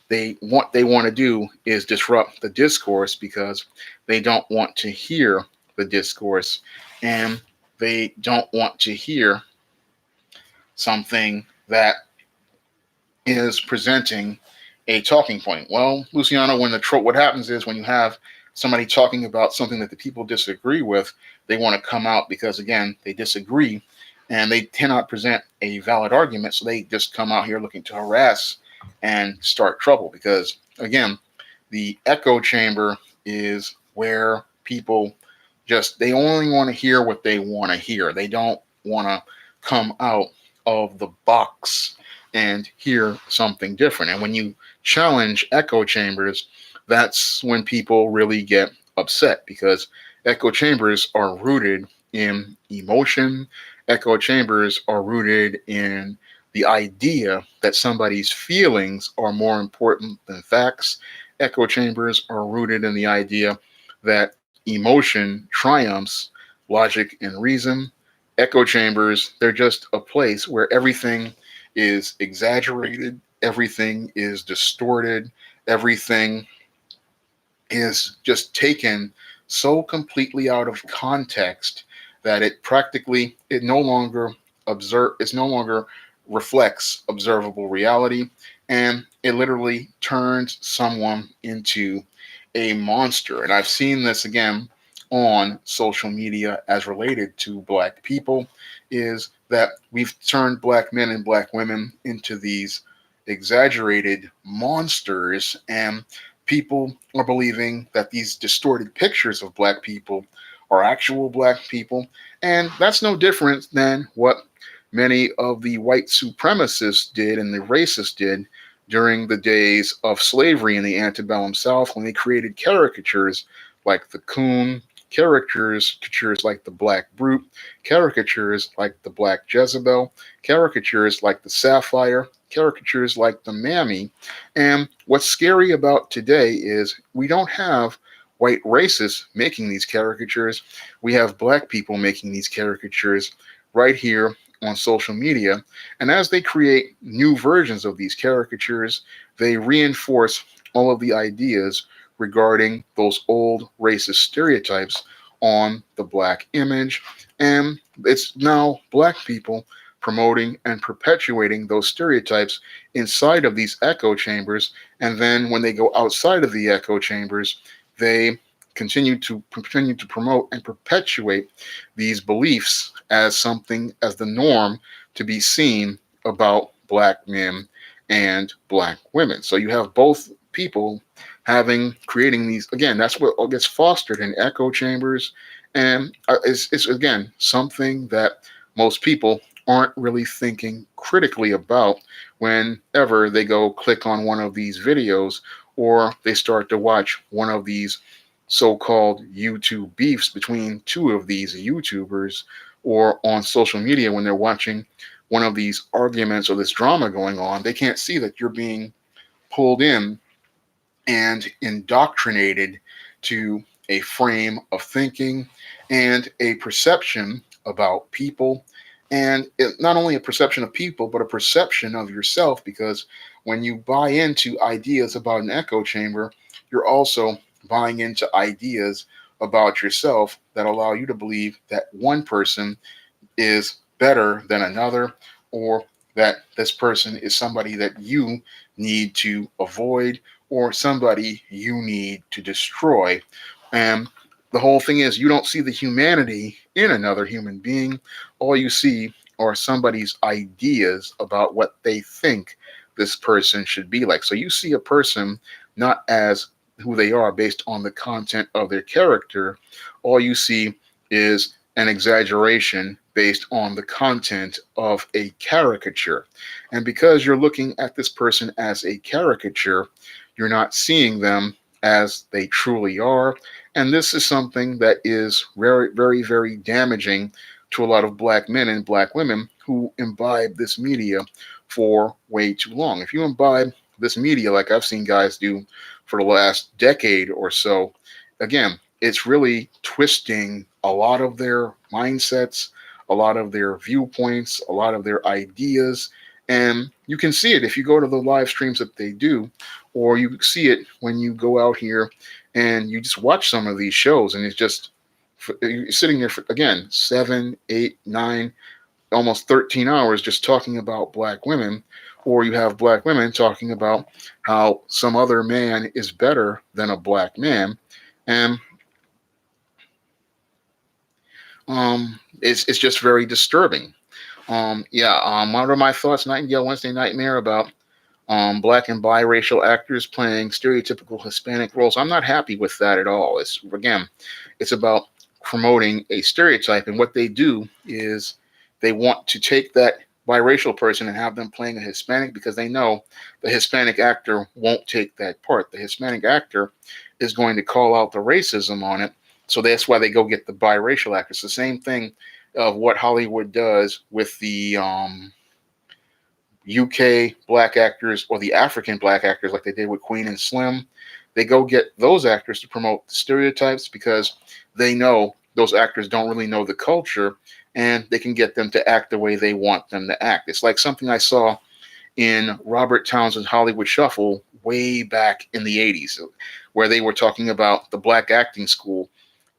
Speaker 1: they want to do is disrupt the discourse because they don't want to hear the discourse, and they don't want to hear something that is presenting a talking point. Well, Luciano, what happens is when you have somebody talking about something that the people disagree with, they want to come out because again they disagree, and they cannot present a valid argument, so they just come out here looking to harass and start trouble. Because again, the echo chamber is where people they only want to hear what they want to hear. They don't want to come out of the box and hear something different. And when you challenge echo chambers, that's when people really get upset, because echo chambers are rooted in emotion. Echo chambers are rooted in the idea that somebody's feelings are more important than facts. Echo chambers are rooted in the idea that emotion triumphs logic and reason. Echo chambers, they're just a place where everything is exaggerated, everything is distorted, everything is just taken so completely out of context that it no longer it no longer reflects observable reality, and it literally turns someone into a monster. And I've seen this again on social media as related to black people, is that we've turned black men and black women into these exaggerated monsters, and people are believing that these distorted pictures of black people are actual black people. And that's no different than what many of the white supremacists did and the racists did during the days of slavery in the antebellum South, when they created caricatures like the coon, caricatures like the black brute, caricatures like the black Jezebel, caricatures like the sapphire, caricatures like the mammy. And what's scary about today is we don't have white racists making these caricatures. We have black people making these caricatures right here on social media. And as they create new versions of these caricatures, they reinforce all of the ideas regarding those old racist stereotypes on the black image. And it's now black people promoting and perpetuating those stereotypes inside of these echo chambers. And then when they go outside of the echo chambers, they continue to promote and perpetuate these beliefs as something, as the norm to be seen about black men and black women. So you have both people creating these, again, that's what gets fostered in echo chambers. And it's again something that most people aren't really thinking critically about whenever they go click on one of these videos, or they start to watch one of these so-called YouTube beefs between two of these YouTubers, or on social media when they're watching one of these arguments or this drama going on. They can't see that you're being pulled in and indoctrinated to a frame of thinking and a perception about people. And not only a perception of people, but a perception of yourself, because when you buy into ideas about an echo chamber, you're also buying into ideas about yourself that allow you to believe that one person is better than another, or that this person is somebody that you need to avoid, or somebody you need to destroy. And the whole thing is, you don't see the humanity in another human being. All you see are somebody's ideas about what they think this person should be like. So you see a person not as who they are based on the content of their character. All you see is an exaggeration based on the content of a caricature. And because you're looking at this person as a caricature, you're not seeing them as they truly are. And this is something that is very, very, very damaging to a lot of black men and black women who imbibe this media for way too long. If you imbibe this media, like I've seen guys do for the last decade or so, again, it's really twisting a lot of their mindsets, a lot of their viewpoints, a lot of their ideas. And you can see it if you go to the live streams that they do, or you see it when you go out here and you just watch some of these shows, and it's just you're sitting there for, again, 7, 8, 9, almost 13 hours just talking about black women, or you have black women talking about how some other man is better than a black man. And it's just very disturbing. One of my thoughts, Nightingale Wednesday Nightmare, about black and biracial actors playing stereotypical Hispanic roles. I'm not happy with that at all. It's about promoting a stereotype, and what they do is they want to take that biracial person and have them playing a Hispanic because they know the Hispanic actor won't take that part. The Hispanic actor is going to call out the racism on it, so that's why they go get the biracial actors. The same thing of what Hollywood does with the UK black actors or the African black actors, like they did with Queen and Slim. They go get those actors to promote the stereotypes because they know those actors don't really know the culture, and they can get them to act the way they want them to act. It's like something I saw in Robert Townsend's Hollywood Shuffle way back in the 80s, where they were talking about the black acting school.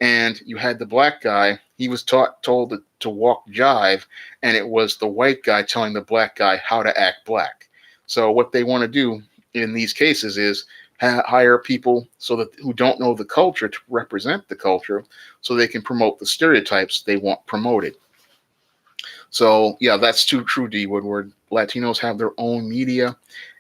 Speaker 1: And you had the black guy, he was told to walk jive, and it was the white guy telling the black guy how to act black. So what they want to do in these cases is hire people who don't know the culture to represent the culture, so they can promote the stereotypes they want promoted. So yeah, that's too true, D. Woodward. Latinos have their own media,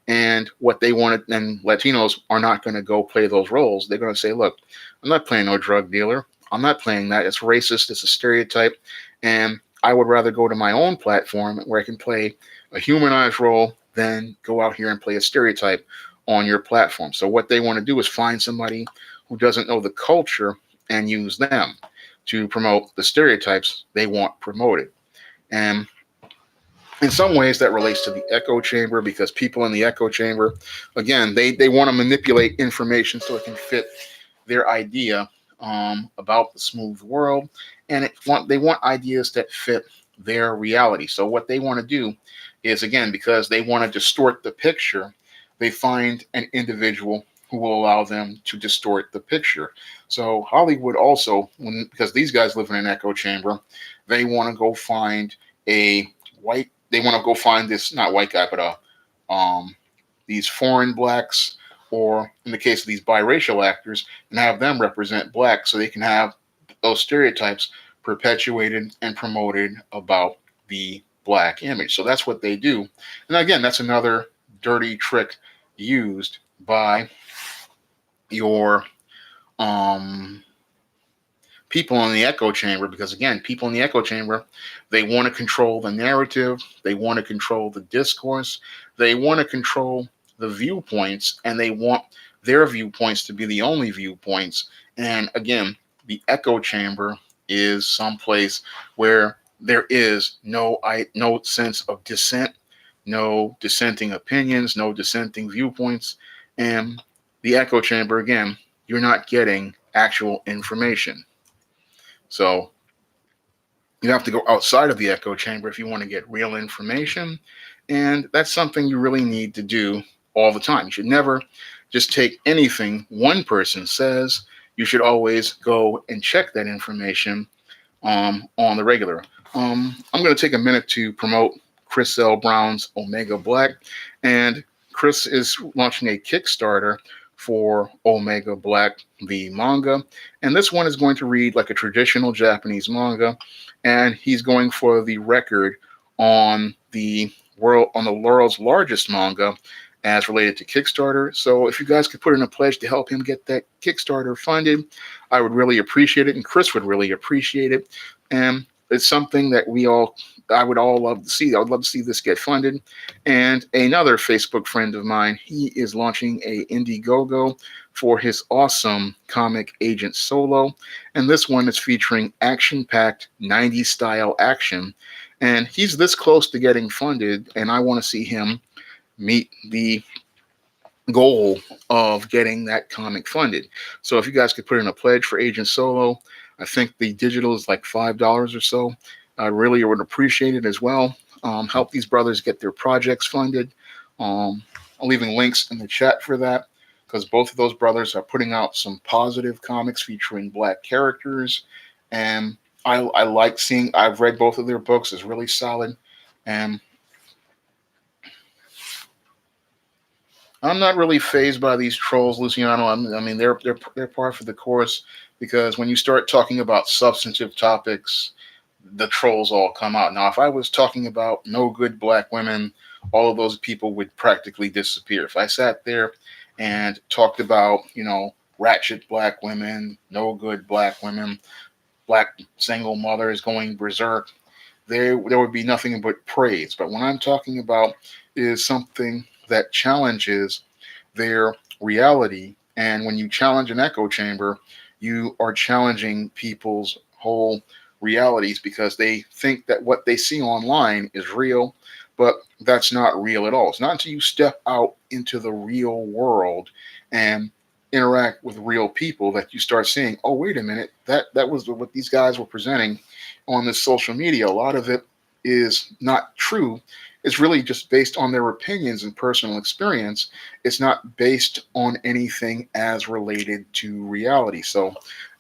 Speaker 1: and what they want, and Latinos are not going to go play those roles. They're going to say, look, I'm not playing no drug dealer. I'm not playing that. It's racist. It's a stereotype. And I would rather go to my own platform where I can play a humanized role than go out here and play a stereotype on your platform. So what they want to do is find somebody who doesn't know the culture and use them to promote the stereotypes they want promoted. And in some ways that relates to the echo chamber, because people in the echo chamber, again, they want to manipulate information so it can fit their idea about the smooth world, and they want ideas that fit their reality. So what they want to do is, again, because they want to distort the picture, they find an individual who will allow them to distort the picture. So Hollywood also, because these guys live in an echo chamber, they want to go find they want to go find this, not white guy, but these foreign blacks, or in the case of these biracial actors, and have them represent black so they can have those stereotypes perpetuated and promoted about the black image. So that's what they do. And again, that's another dirty trick used by your people in the echo chamber, because again, people in the echo chamber, they want to control the narrative, they want to control the discourse, they want to control the viewpoints, and they want their viewpoints to be the only viewpoints. And again, the echo chamber is someplace where there is no sense of dissent, no dissenting opinions, no dissenting viewpoints. And the echo chamber, again, you're not getting actual information. So you have to go outside of the echo chamber if you want to get real information. And that's something you really need to do all the time. You should never just take anything one person says. You should always go and check that information on the regular. I'm going to take a minute to promote Chris L. Brown's Omega Black. And Chris is launching a Kickstarter for Omega Black, the manga. And this one is going to read like a traditional Japanese manga. And he's going for the record on the world's largest manga as related to Kickstarter. So if you guys could put in a pledge to help him get that Kickstarter funded, I would really appreciate it. And Chris would really appreciate it. And it's something that I would all love to see. I would love to see this get funded. And another Facebook friend of mine, he is launching a Indiegogo for his awesome comic Agent Solo. And this one is featuring action packed 90s style action. And he's this close to getting funded, and I want to see him meet the goal of getting that comic funded. So if you guys could put in a pledge for Agent Solo, I think the digital is like $5 or so. I really would appreciate it as well. Help these brothers get their projects funded. I'm leaving links in the chat for that because both of those brothers are putting out some positive comics featuring black characters, and I like seeing. I've read both of their books; it's really solid, and I'm not really phased by these trolls, Luciano. I mean, they're par for the course because when you start talking about substantive topics, the trolls all come out. Now, if I was talking about no good black women, all of those people would practically disappear. If I sat there and talked about, ratchet black women, no good black women, black single mothers going berserk, there would be nothing but praise. But what I'm talking about is something that challenges their reality. And when you challenge an echo chamber, you are challenging people's whole realities because they think that what they see online is real, but that's not real at all. It's not until you step out into the real world and interact with real people that you start seeing, oh, wait a minute, that was what these guys were presenting on this social media. A lot of it is not true. It's really just based on their opinions and personal experience. It's not based on anything as related to reality. So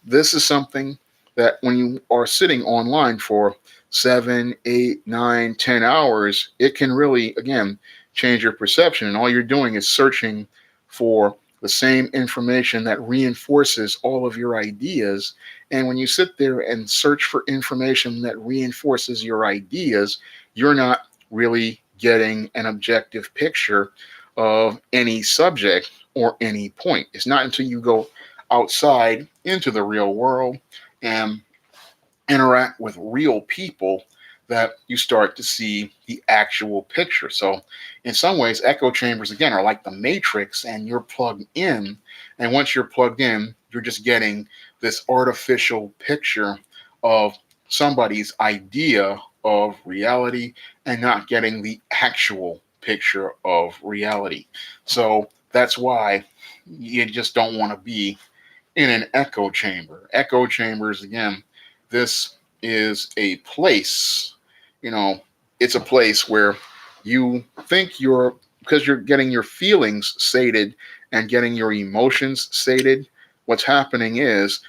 Speaker 1: this is something that when you are sitting online for 7, 8, 9, 10 hours, it can really, again, change your perception. And all you're doing is searching for the same information that reinforces all of your ideas. And when you sit there and search for information that reinforces your ideas, you're not really getting an objective picture of any subject or any point. It's not until you go outside into the real world and interact with real people that you start to see the actual picture. So, in some ways, echo chambers again are like the matrix, and you're plugged in. And once you're plugged in, you're just getting this artificial picture of somebody's idea of reality and not getting the actual picture of reality. So, that's why you just don't want to be in an echo chamber. Echo chambers, again, this is a place, you know, it's a place where you think because you're getting your feelings sated and getting your emotions sated. What's happening is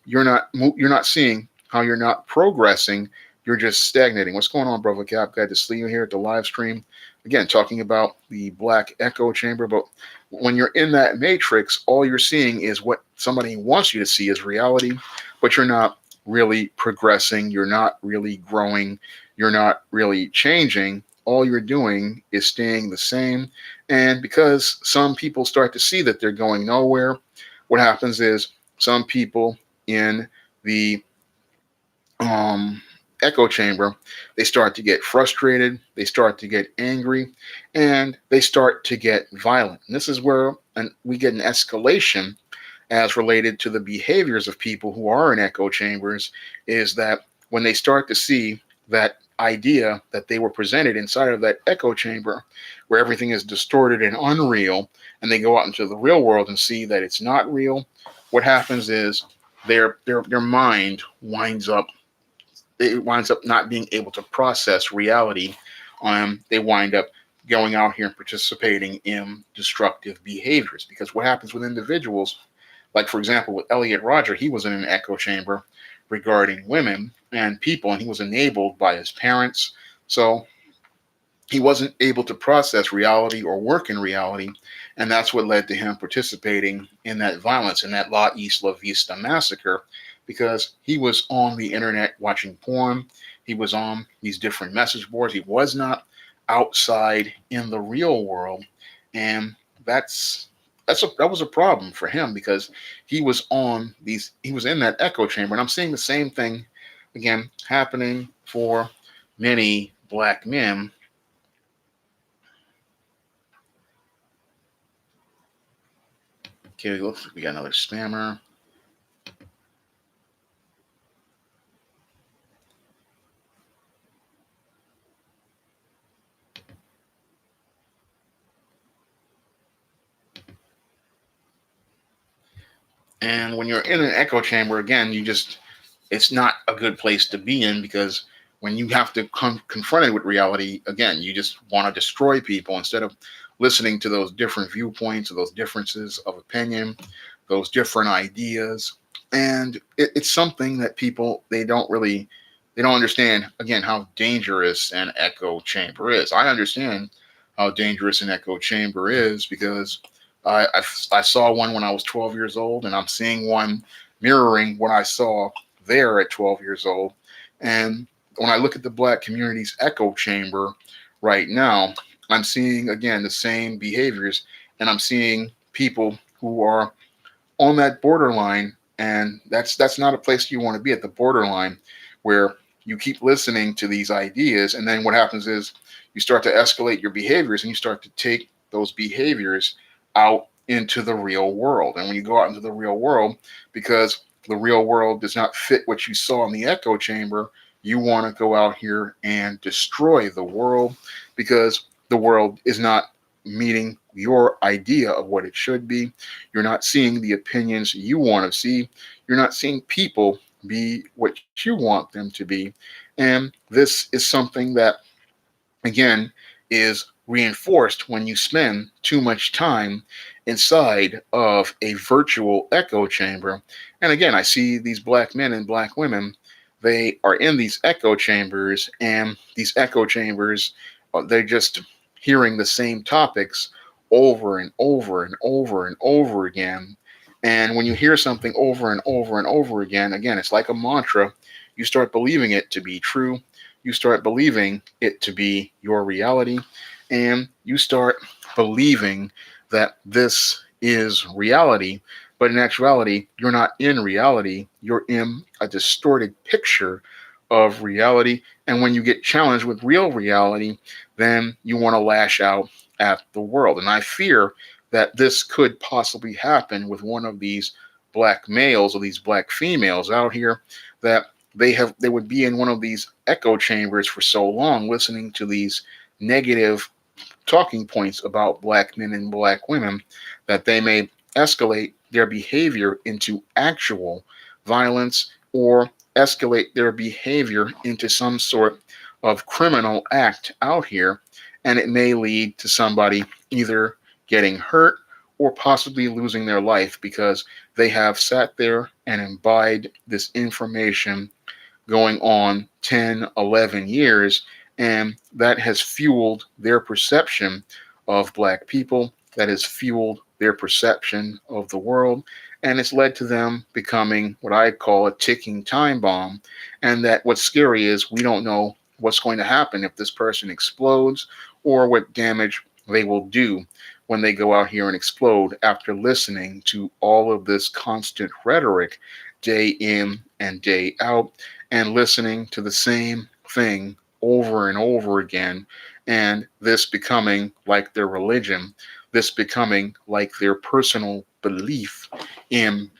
Speaker 1: you're not seeing how you're not progressing. You're just stagnating. What's going on, Brother Cap? Glad to see you here at the live stream. Again, talking about the black echo chamber, but when you're in that matrix, all you're seeing is what somebody wants you to see as reality, but you're not really progressing. You're not really growing. You're not really changing. All you're doing is staying the same. And because some people start to see that they're going nowhere, what happens is some people in the um, echo chamber, they start to get frustrated, they start to get angry, and they start to get violent. And this is where we get an escalation as related to the behaviors of people who are in echo chambers, is that when they start to see that idea that they were presented inside of that echo chamber where everything is distorted and unreal, and they go out into the real world and see that it's not real, what happens is their mind winds up not being able to process reality. They wind up going out here and participating in destructive behaviors. Because what happens with individuals, like for example with Elliot Rodger, he was in an echo chamber regarding women and people, and he was enabled by his parents. So he wasn't able to process reality or work in reality, and that's what led to him participating in that violence, in that La Isla Vista massacre, because he was on the internet watching porn. He was on these different message boards. He was not outside in the real world, and that was a problem for him because he was in that echo chamber. And I'm seeing the same thing again happening for many black men. Okay, looks like we got another spammer. And when you're in an echo chamber, again, it's not a good place to be in, because when you have to come confronted with reality, again, you just want to destroy people instead of listening to those different viewpoints or those differences of opinion, those different ideas. And it's something that people, they don't understand, again, how dangerous an echo chamber is. I understand how dangerous an echo chamber is because I saw one when I was 12 years old, and I'm seeing one mirroring what I saw there at 12 years old. And when I look at the black community's echo chamber right now, I'm seeing again the same behaviors, and I'm seeing people who are on that borderline, and that's not a place you want to be, at the borderline where you keep listening to these ideas, and then what happens is you start to escalate your behaviors, and you start to take those behaviors out into the real world. And when you go out into the real world, because the real world does not fit what you saw in the echo chamber, you want to go out here and destroy the world, because the world is not meeting your idea of what it should be. You're not seeing the opinions you want to see. You're not seeing people be what you want them to be. And this is something that, again, is reinforced when you spend too much time inside of a virtual echo chamber. And again, I see these black men and black women, they are in these echo chambers, and these echo chambers, they're just hearing the same topics over and over and over and over again. And when you hear something over and over and over again, it's like a mantra. You start believing it to be true. You start believing it to be your reality, and you start believing that this is reality. But in actuality, you're not in reality. You're in a distorted picture of reality. And when you get challenged with real reality, then you want to lash out at the world. And I fear that this could possibly happen with one of these black males or these black females out here, that they would be in one of these echo chambers for so long, listening to these negative talking points about black men and black women, that they may escalate their behavior into actual violence, or escalate their behavior into some sort of criminal act out here. And it may lead to somebody either getting hurt or possibly losing their life, because they have sat there and imbibed this information going on 10, 11 years, and that has fueled their perception of black people, that has fueled their perception of the world, and it's led to them becoming what I call a ticking time bomb. And that what's scary is we don't know what's going to happen if this person explodes, or what damage they will do when they go out here and explode after listening to all of this constant rhetoric day in and day out, and listening to the same thing over and over again, and this becoming like their religion, this becoming like their personal belief in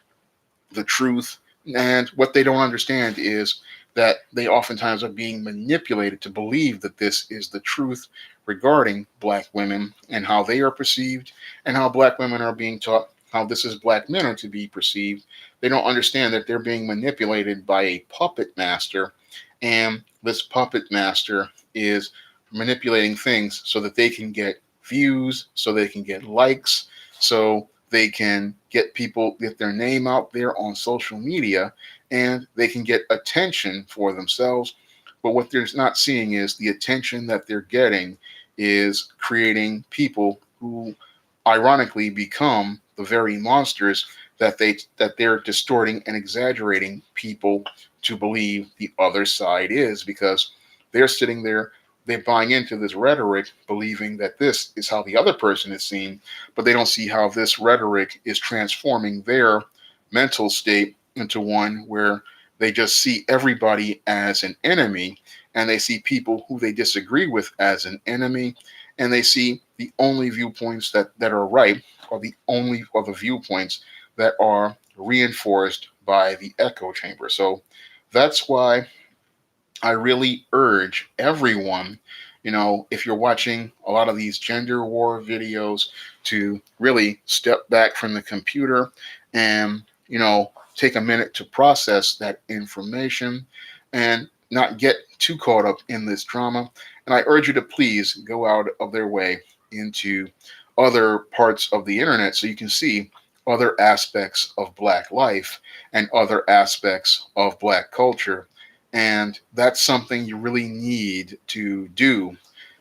Speaker 1: the truth. And what they don't understand is that they oftentimes are being manipulated to believe that this is the truth regarding black women and how they are perceived, and how black women are being taught how this is black men are to be perceived. They don't understand that they're being manipulated by a puppet master, and this puppet master is manipulating things so that they can get views, so they can get likes, so they can get their name out there on social media, and they can get attention for themselves. But what they're not seeing is the attention that they're getting is creating people who ironically become the very monsters that they're distorting and exaggerating people to believe the other side is, because they're sitting there, they're buying into this rhetoric, believing that this is how the other person is seen, but they don't see how this rhetoric is transforming their mental state into one where they just see everybody as an enemy, and they see people who they disagree with as an enemy, and they see the only viewpoints that are right, or the only other viewpoints that are reinforced by the echo chamber. So that's why I really urge everyone, if you're watching a lot of these gender war videos, to really step back from the computer and, take a minute to process that information and not get too caught up in this drama. And I urge you to please go out of their way into other parts of the internet so you can see other aspects of Black life and other aspects of Black culture. And that's something you really need to do,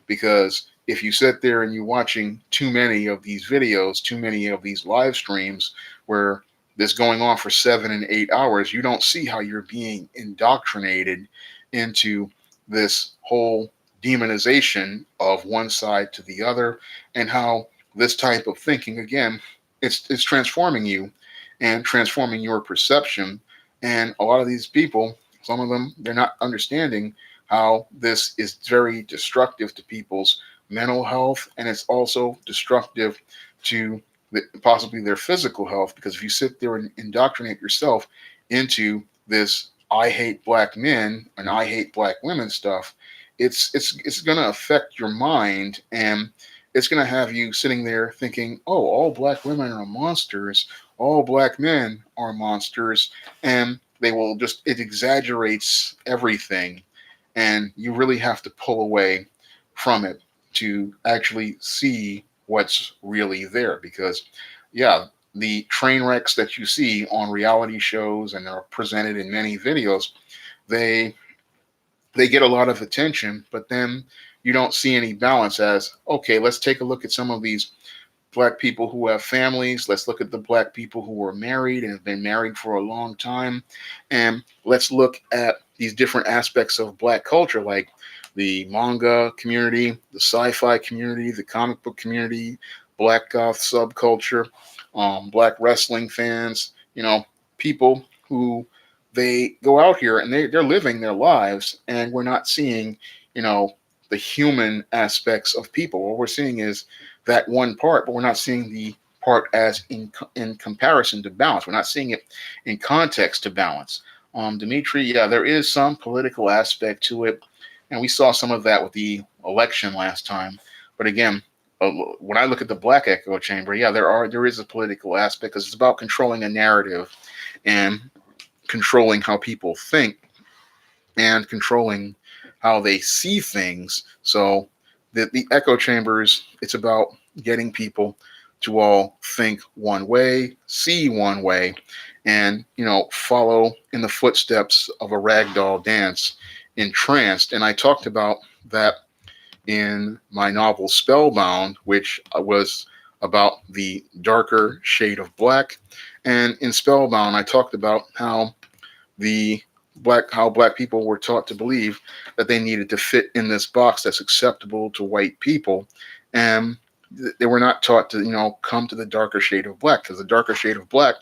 Speaker 1: because if you sit there and you're watching too many of these videos, too many of these live streams where this going on for 7 and 8 hours, you don't see how you're being indoctrinated into this whole demonization of one side to the other, and how this type of thinking, again, it's transforming you and transforming your perception. And a lot of these people, some of them, they're not understanding how this is very destructive to people's mental health, and it's also destructive to possibly their physical health. Because if you sit there and indoctrinate yourself into this "I hate Black men" and "I hate Black women" stuff, it's going to affect your mind, and it's going to have you sitting there thinking, "Oh, all Black women are monsters, all Black men are monsters," and it exaggerates everything, and you really have to pull away from it to actually see what's really there. Because, yeah, the train wrecks that you see on reality shows and are presented in many videos, they they get a lot of attention, but then you don't see any balance. As, okay, let's take a look at some of these Black people who have families. Let's look at the Black people who are married and have been married for a long time. And let's look at these different aspects of Black culture, like the manga community, the sci-fi community, the comic book community, Black goth subculture, Black wrestling fans, people who, they go out here and they're living their lives, and we're not seeing, the human aspects of people. What we're seeing is that one part, but we're not seeing the part as in comparison to balance. We're not seeing it in context to balance. Dimitri, yeah, there is some political aspect to it, and we saw some of that with the election last time. But again, when I look at the Black echo chamber, yeah, there is a political aspect, because it's about controlling a narrative and controlling how people think and controlling how they see things. So the echo chambers, it's about getting people to all think one way, see one way, and follow in the footsteps of a ragdoll dance, entranced. And I talked about that in my novel Spellbound, which was about the darker shade of black. And in Spellbound, I talked about the how black people were taught to believe that they needed to fit in this box that's acceptable to white people, and they were not taught to come to the darker shade of black. Because the darker shade of black,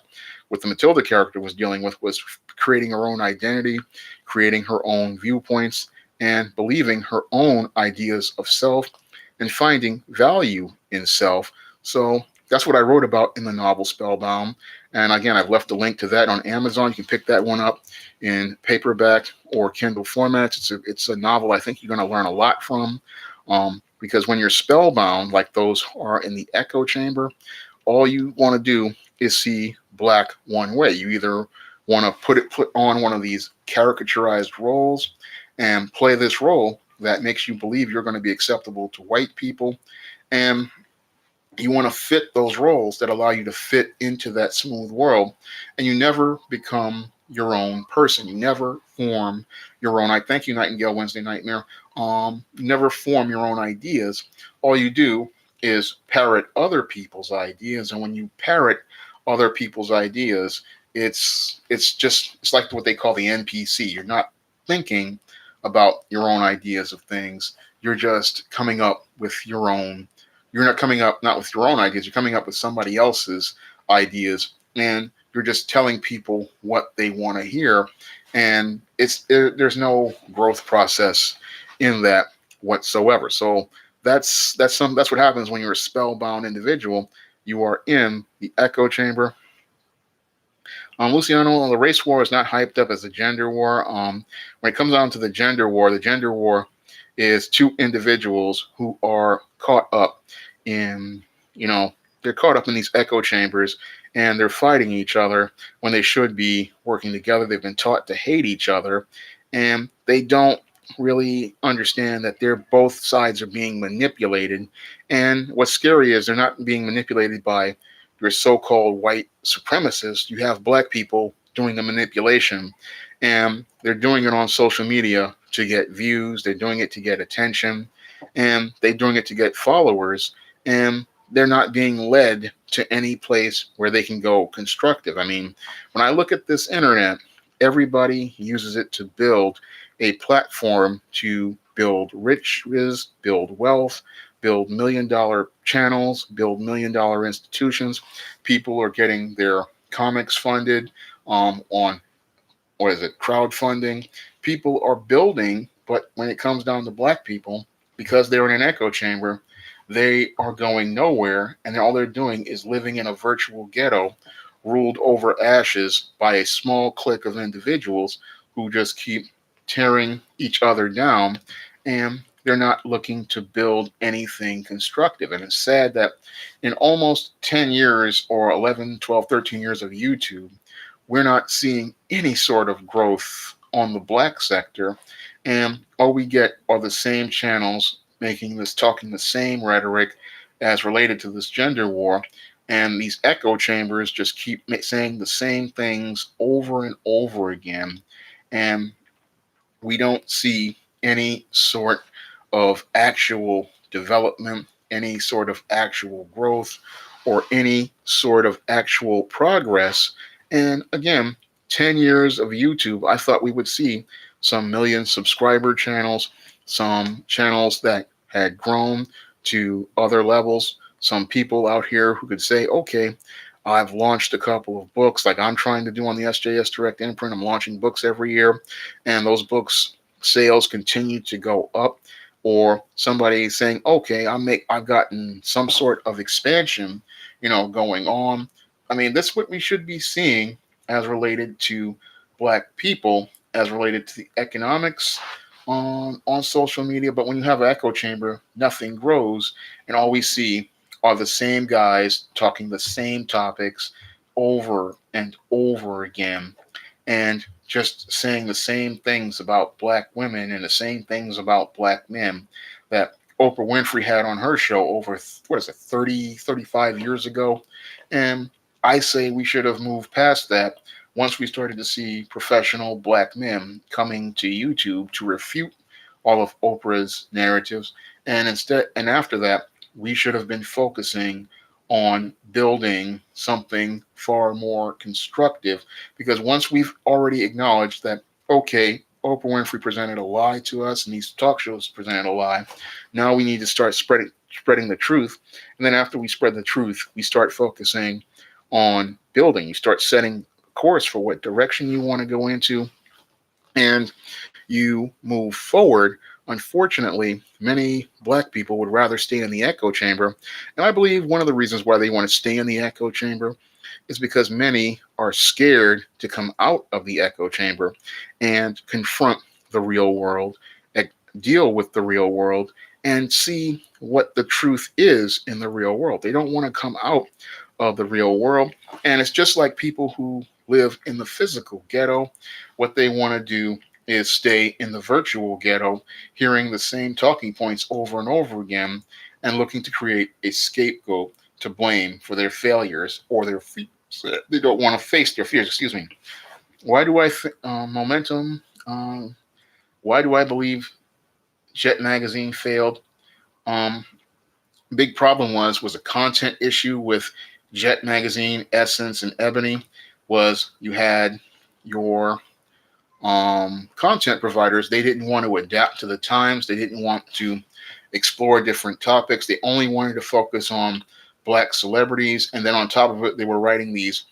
Speaker 1: what the Matilda character was dealing with, was creating her own identity, creating her own viewpoints, and believing her own ideas of self, and finding value in self. So that's what I wrote about in the novel Spellbound. And again, I've left a link to that on Amazon. You can pick that one up in paperback or Kindle formats. It's a novel I think you're going to learn a lot from, because when you're spellbound, like those are in the echo chamber, all you want to do is see black one way. You either want to put on one of these caricaturized roles and play this role that makes you believe you're going to be acceptable to white people, and you want to fit those roles that allow you to fit into that smooth world, and you never become your own person. You never form your own. I thank you, Nightingale Wednesday Nightmare. You never form your own ideas. All you do is parrot other people's ideas, and when you parrot other people's ideas, it's like what they call the NPC. You're not thinking about your own ideas of things. You're just coming up with your own. You're not coming up not with your own ideas. You're coming up with somebody else's ideas, and you're just telling people what they want to hear. and there's no growth process in that whatsoever. So that's what happens when you're a spellbound individual. You are in the echo chamber. Luciano, the race war is not hyped up as a gender war. When it comes down to the gender war is two individuals who are caught up in, you know, they're caught up in these echo chambers and they're fighting each other when they should be working together. They've been taught to hate each other and they don't really understand that they're both sides are being manipulated. And what's scary is they're not being manipulated by your so-called white supremacists. You have black people doing the manipulation, and they're doing it on social media to get views. They're doing it to get attention, and they're doing it to get followers. And they're not being led to any place where they can go constructive. I mean, when I look at this internet, everybody uses it to build a platform to build riches, build wealth, build $1 million channels, build $1 million institutions. People are getting their comics funded on what is it, crowdfunding. People are building, but when it comes down to black people, because they're in an echo chamber, they are going nowhere, and all they're doing is living in a virtual ghetto ruled over ashes by a small clique of individuals who just keep tearing each other down, and they're not looking to build anything constructive. And it's sad that in almost 10 years or 11, 12, 13 years of YouTube, we're not seeing any sort of growth on the black sector. And all we get are the same channels making this, talking the same rhetoric as related to this gender war. And these echo chambers just keep saying the same things over and over again. And we don't see any sort of actual development, any sort of actual growth, or any sort of actual progress. And again, 10 years of YouTube, I thought we would see some million subscriber channels, some channels that had grown to other levels, some people out here who could say, okay, I've launched a couple of books like I'm trying to do on the SJS Direct Imprint. I'm launching books every year, and those books sales continue to go up. Or somebody saying, okay, I've gotten some sort of expansion, going on. I mean, that's what we should be seeing as related to black people, as related to the economics on social media. But when you have an echo chamber, nothing grows, and all we see are the same guys talking the same topics over and over again, and just saying the same things about black women and the same things about black men that Oprah Winfrey had on her show over, 30, 35 years ago. And I say we should have moved past that once we started to see professional black men coming to YouTube to refute all of Oprah's narratives. And after that, we should have been focusing on building something far more constructive, because once we've already acknowledged that, okay, Oprah Winfrey presented a lie to us and these talk shows presented a lie, now we need to start spreading the truth. And then after we spread the truth, we start focusing on building. You start setting a course for what direction you want to go into, and you move forward. Unfortunately, many black people would rather stay in the echo chamber. And I believe one of the reasons why they want to stay in the echo chamber is because many are scared to come out of the echo chamber and confront the real world, deal with the real world, and see what the truth is in the real world. They don't want to come out of the real world. And it's just like people who live in the physical ghetto. What they want to do is stay in the virtual ghetto, hearing the same talking points over and over again, and looking to create a scapegoat to blame for their failures or their fears. They don't want to face their fears. Excuse me. Why do I momentum? Why do I believe Jet Magazine failed? Big problem was a content issue with Jet Magazine, Essence, and Ebony. Was you had your content providers, they didn't want to adapt to the times. They didn't want to explore different topics. They only wanted to focus on black celebrities. And then on top of it, they were writing these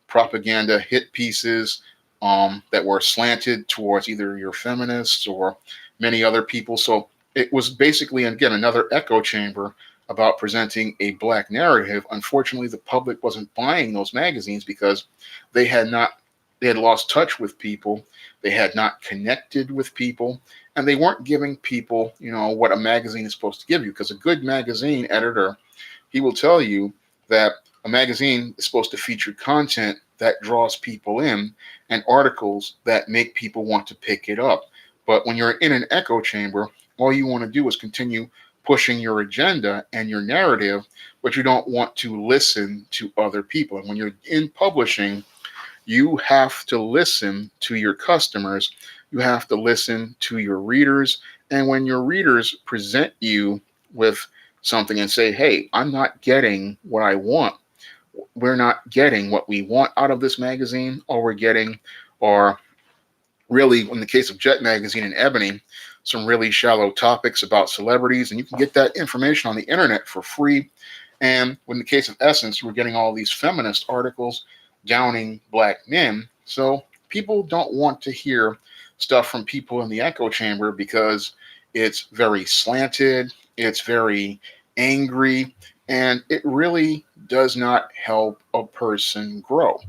Speaker 1: propaganda hit pieces that were slanted towards either your feminists or many other people. So it was basically, again, another echo chamber about presenting a black narrative. Unfortunately, the public wasn't buying those magazines because they had not they had lost touch with people, they had not connected with people, and they weren't giving people, what a magazine is supposed to give you. Because a good magazine editor, he will tell you that a magazine is supposed to feature content that draws people in and articles that make people want to pick it up. But when you're in an echo chamber, all you want to do is continue pushing your agenda and your narrative, but you don't want to listen to other people. And when you're in publishing, you have to listen to your customers, you have to listen to your readers. And when your readers present you with something and say, hey, I'm not getting what I want, we're not getting what we want out of this magazine, all we're getting are really, in the case of Jet Magazine and Ebony, some really shallow topics about celebrities, and you can get that information on the internet for free. And in the case of Essence, we're getting all these feminist articles downing black men. So people don't want to hear stuff from people in the echo chamber because it's very slanted, it's very angry, and it really does not help a person grow.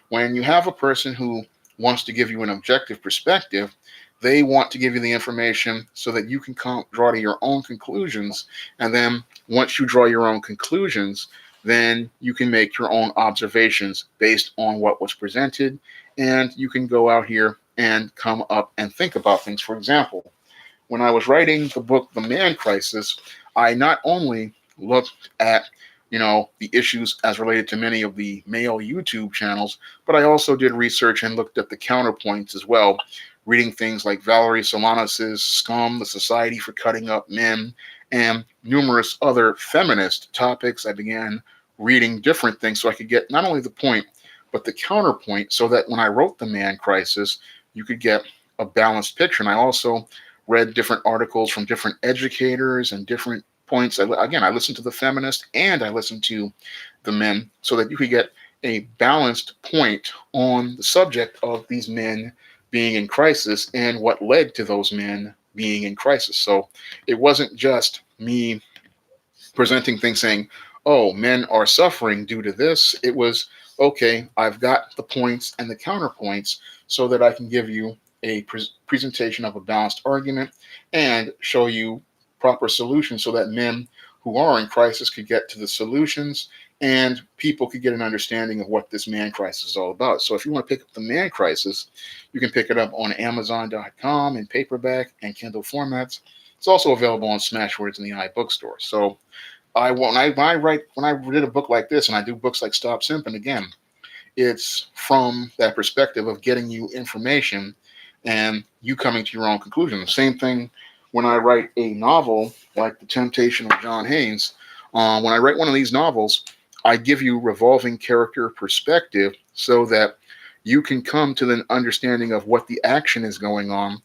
Speaker 1: When you have a person who wants to give you an objective perspective, they want to give you the information so that you can draw to your own conclusions. And then once you draw your own conclusions, then you can make your own observations based on what was presented. And you can go out here and come up and think about things. For example, when I was writing the book, The Man Crisis, I not only looked at the issues as related to many of the male YouTube channels, but I also did research and looked at the counterpoints as well, reading things like Valerie Solanas' Scum, The Society for Cutting Up Men, and numerous other feminist topics. I began reading different things so I could get not only the point, but the counterpoint, so that when I wrote The Man Crisis, you could get a balanced picture. And I also read different articles from different educators and different points. I listened to the feminist and I listened to the men so that you could get a balanced point on the subject of these men being in crisis and what led to those men being in crisis. So it wasn't just me presenting things saying, oh, men are suffering due to this. It was, okay, I've got the points and the counterpoints so that I can give you a presentation of a balanced argument and show you proper solutions so that men who are in crisis could get to the solutions and people could get an understanding of what this man crisis is all about. So if you want to pick up The Man Crisis, you can pick it up on Amazon.com in paperback and Kindle formats. It's also available on Smashwords in the iBookstore. So when I did a book like this, and I do books like Stop Simping, again, it's from that perspective of getting you information and you coming to your own conclusion. The same thing when I write a novel like The Temptation of John Haynes. When I write one of these novels, I give you revolving character perspective so that you can come to the understanding of what the action is going on,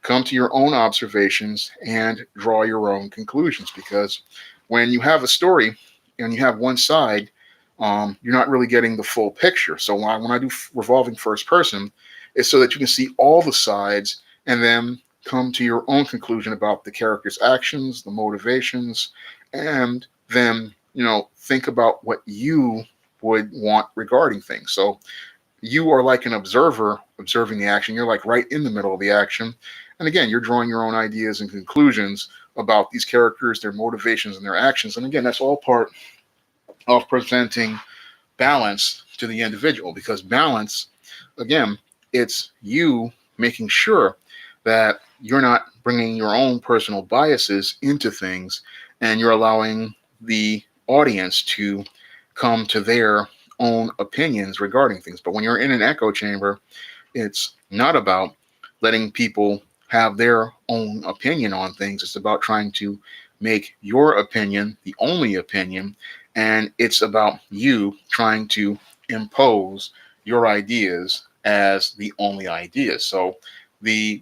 Speaker 1: come to your own observations, and draw your own conclusions. Because when you have a story and you have one side, you're not really getting the full picture. So when I do revolving first person, it's so that you can see all the sides and then come to your own conclusion about the character's actions, the motivations, and then, think about what you would want regarding things. So you are like an observer observing the action. You're like right in the middle of the action. And again, you're drawing your own ideas and conclusions about these characters, their motivations, and their actions. And again, that's all part of presenting balance to the individual, because balance, again, it's you making sure that you're not bringing your own personal biases into things and you're allowing the audience to come to their own opinions regarding things. But when you're in an echo chamber, it's not about letting people have their own opinion on things. It's about trying to make your opinion the only opinion, and it's about you trying to impose your ideas as the only ideas. So in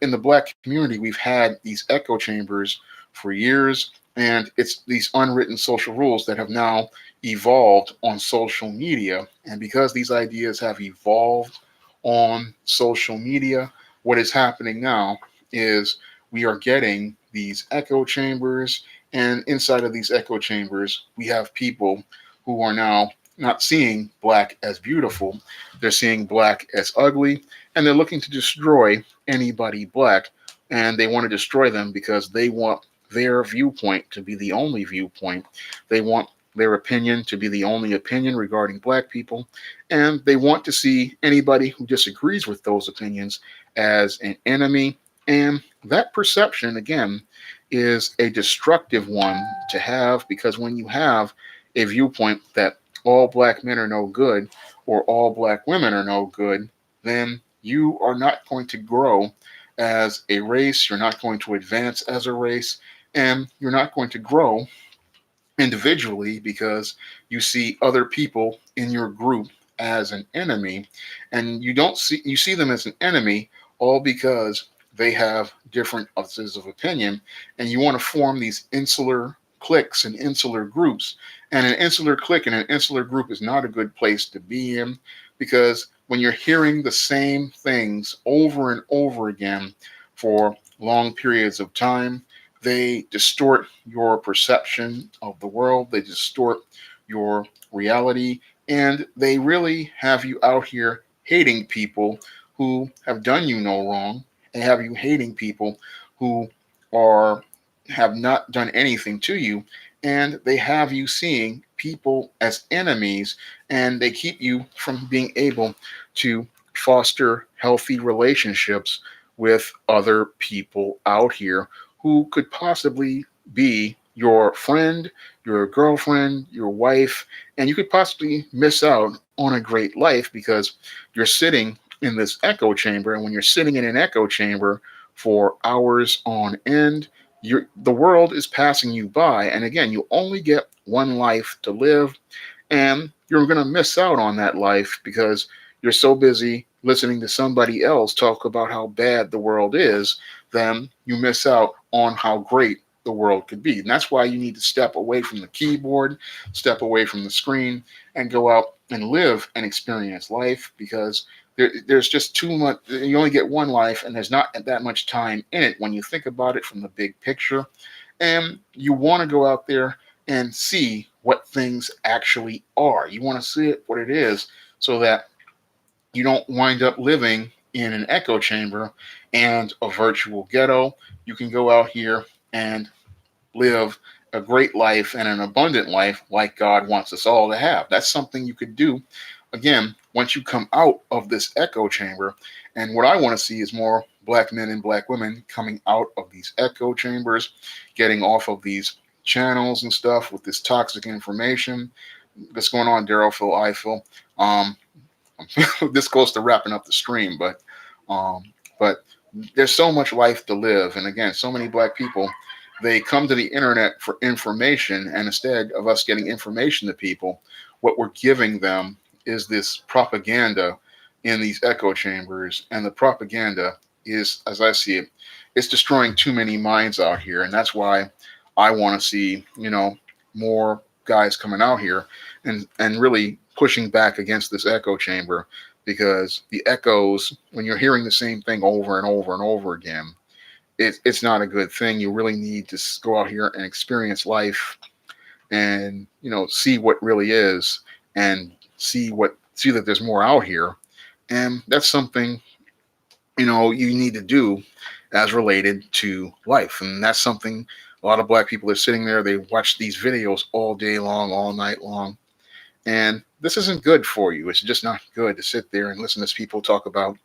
Speaker 1: the black community, we've had these echo chambers for years, and it's these unwritten social rules that have now evolved on social media. And because these ideas have evolved on social media, what is happening now is we are getting these echo chambers, and inside of these echo chambers, we have people who are now not seeing black as beautiful, they're seeing black as ugly, and they're looking to destroy anybody black, and they want to destroy them because they want their viewpoint to be the only viewpoint. They want their opinion to be the only opinion regarding black people, and they want to see anybody who disagrees with those opinions as an enemy. And that perception, again, is a destructive one to have, because when you have a viewpoint that all black men are no good or all black women are no good, then you are not going to grow as a race, you're not going to advance as a race, and you're not going to grow individually because you see other people in your group as an enemy, and you see them as an enemy all because they have different differences of opinion, and you want to form these insular cliques and insular groups. And an insular clique and an insular group is not a good place to be in, because when you're hearing the same things over and over again for long periods of time, they distort your perception of the world, they distort your reality, and they really have you out here hating people who have done you no wrong, and have you hating people who are have not done anything to you, and they have you seeing people as enemies, and they keep you from being able to foster healthy relationships with other people out here who could possibly be your friend, your girlfriend, your wife, and you could possibly miss out on a great life because you're sitting in this echo chamber. And when you're sitting in an echo chamber for hours on end, the world is passing you by. And again, you only get one life to live, and you're going to miss out on that life because you're so busy listening to somebody else talk about how bad the world is, then you miss out on how great the world could be. And that's why you need to step away from the keyboard, step away from the screen, and go out and live and experience life, because there's just too much. You only get one life, and there's not that much time in it when you think about it from the big picture. And you want to go out there and see what things actually are. You want to see it what it is, so that you don't wind up living in an echo chamber and a virtual ghetto. You can go out here and live a great life and an abundant life like God wants us all to have. That's something you could do, again, once you come out of this echo chamber. And what I want to see is more black men and black women coming out of these echo chambers, getting off of these channels and stuff with this toxic information that's going on. Daryl Phil Eiffel. This close to wrapping up the stream, um, but there's so much life to live, and again, so many black people, they come to the internet for information, and instead of us getting information to people, what we're giving them is this propaganda in these echo chambers, and the propaganda is, as I see it, it's destroying too many minds out here, and that's why I want to see, more guys coming out here and really pushing back against this echo chamber, because the echoes, when you're hearing the same thing over and over and over again, it's not a good thing. You really need to go out here and experience life, and see what really is, and see that there's more out here. And that's something you need to do as related to life. And that's something a lot of black people are sitting there, they watch these videos all day long, all night long, and this isn't good for you. It's just not good to sit there and listen to people talk about,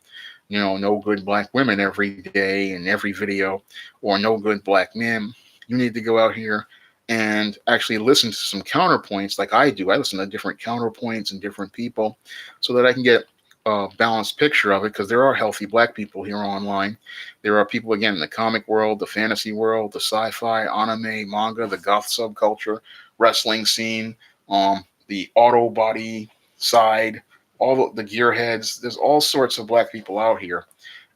Speaker 1: no good black women every day in every video, or no good black men. You need to go out here and actually listen to some counterpoints like I do. I listen to different counterpoints and different people so that I can get a balanced picture of it, because there are healthy black people here online. There are people, again, in the comic world, the fantasy world, the sci-fi, anime, manga, the goth subculture, wrestling scene, the auto body side, all the gearheads. There's all sorts of black people out here,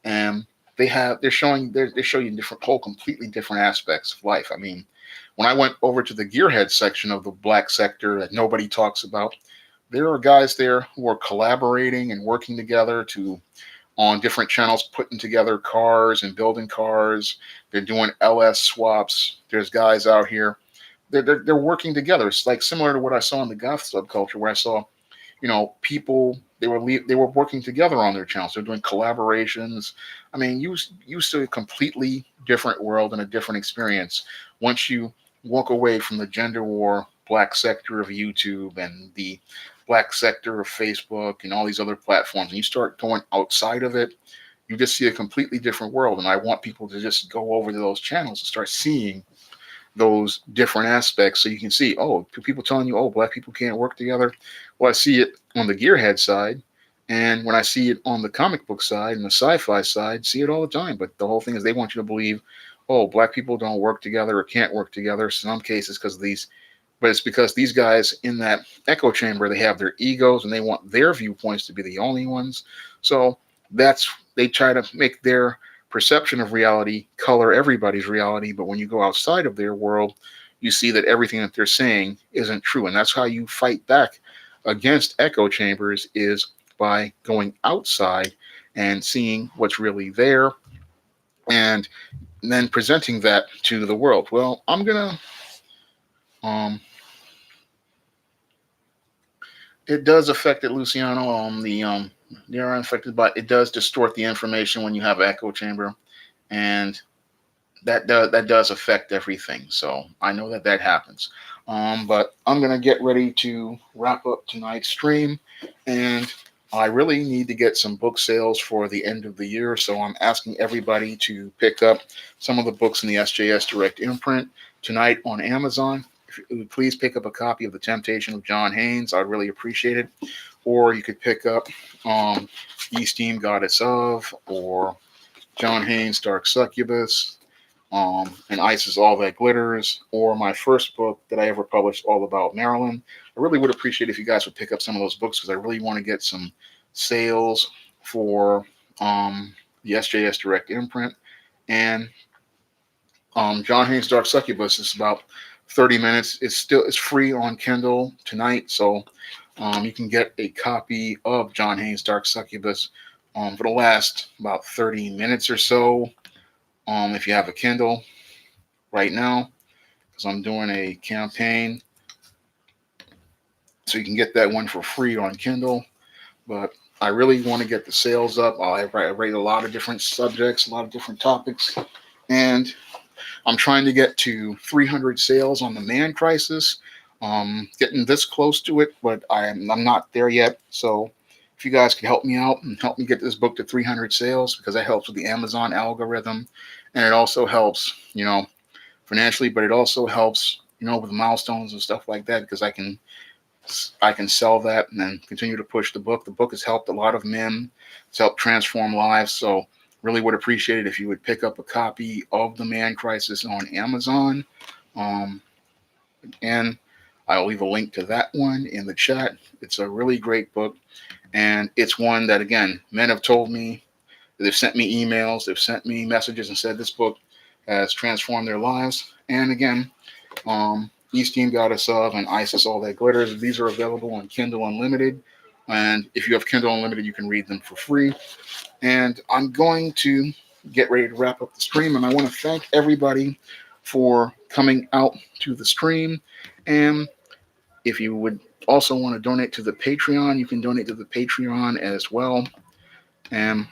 Speaker 1: and they show you different, whole completely different aspects of life. I mean, when I went over to the gearhead section of the black sector that nobody talks about, there are guys there who are collaborating and working together to on different channels, putting together cars and building cars. They're doing LS swaps. There's guys out here. They're working together. It's like similar to what I saw in the goth subculture, where I saw, people they were working together on their channels. They're doing collaborations. I mean, you see a completely different world and a different experience once you walk away from the gender war black sector of YouTube and the black sector of Facebook and all these other platforms, and you start going outside of it. You just see a completely different world. And I want people to just go over to those channels and start seeing those different aspects, so you can see, oh, people telling you, oh, black people can't work together. Well, I see it on the gearhead side, and when I see it on the comic book side and the sci-fi side, see it all the time. But the whole thing is they want you to believe, oh, black people don't work together or can't work together. In some cases, because these, but it's because these guys in that echo chamber, they have their egos and they want their viewpoints to be the only ones. So they try to make their perception of reality color everybody's reality. But when you go outside of their world, you see that everything that they're saying isn't true. And that's how you fight back against echo chambers, is by going outside and seeing what's really there, and then presenting that to the world. Well, I'm gonna it does affect it, Luciano. They are affected, but it does distort the information when you have an echo chamber, and that does affect everything. So I know that happens. But I'm gonna get ready to wrap up tonight's stream, and I really need to get some book sales for the end of the year. So I'm asking everybody to pick up some of the books in the SJS Direct imprint tonight on Amazon. If you would please pick up a copy of The Temptation of John Haynes, I'd really appreciate it. Or you could pick up Ye Steam Goddess of, or John Haynes Dark Succubus, and Isis All That Glitters, or my first book that I ever published, All About Marilyn. I really would appreciate if you guys would pick up some of those books, because I really want to get some sales for the SJS Direct imprint. And John Haynes Dark Succubus is about 30 minutes. It's free on Kindle tonight, so you can get a copy of John Haynes Dark Succubus for the last about 30 minutes or so, if you have a Kindle right now, because I'm doing a campaign, so you can get that one for free on Kindle. But I really want to get the sales up. I write a lot of different subjects, a lot of different topics, and I'm trying to get to 300 sales on the Man Crisis. Getting this close to it, but I'm not there yet. So if you guys could help me out and help me get this book to 300 sales, because that helps with the Amazon algorithm, and it also helps, financially, but it also helps, with milestones and stuff like that, because I can sell that and then continue to push the book. The book has helped a lot of men. It's helped transform lives. So really would appreciate it if you would pick up a copy of The Man Crisis on Amazon. And I'll leave a link to that one in the chat. It's a really great book. And it's one that, again, men have told me, they've sent me emails, they've sent me messages and said this book has transformed their lives. And again, Ye Steam Goddess of and Isis All That Glitters, these are available on Kindle Unlimited. And if you have Kindle Unlimited, you can read them for free. And I'm going to get ready to wrap up the stream. And I want to thank everybody for coming out to the stream. And if you would also want to donate to the Patreon, you can donate to the Patreon as well. And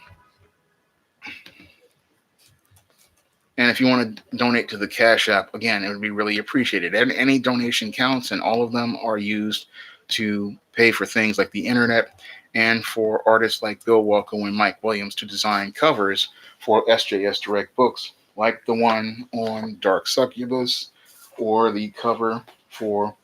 Speaker 1: if you want to donate to the Cash App, again, it would be really appreciated. And any donation counts, and all of them are used to pay for things like the internet, and for artists like Bill Walko and Mike Williams to design covers for SJS Direct books, like the one on Dark Succubus, or the cover for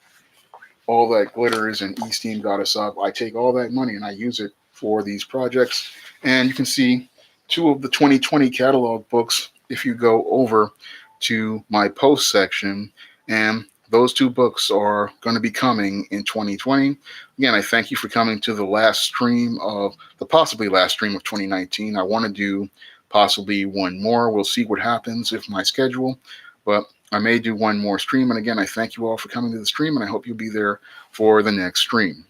Speaker 1: All That Glitters and Ye Steam Goddess Of. I take all that money and I use it for these projects. And you can see 2 of the 2020 catalog books if you go over to my post section, and those 2 books are going to be coming in 2020. Again, I thank you for coming to the possibly last stream of 2019. I want to do possibly one more. We'll see what happens with my schedule, but I may do one more stream. And again, I thank you all for coming to the stream, and I hope you'll be there for the next stream.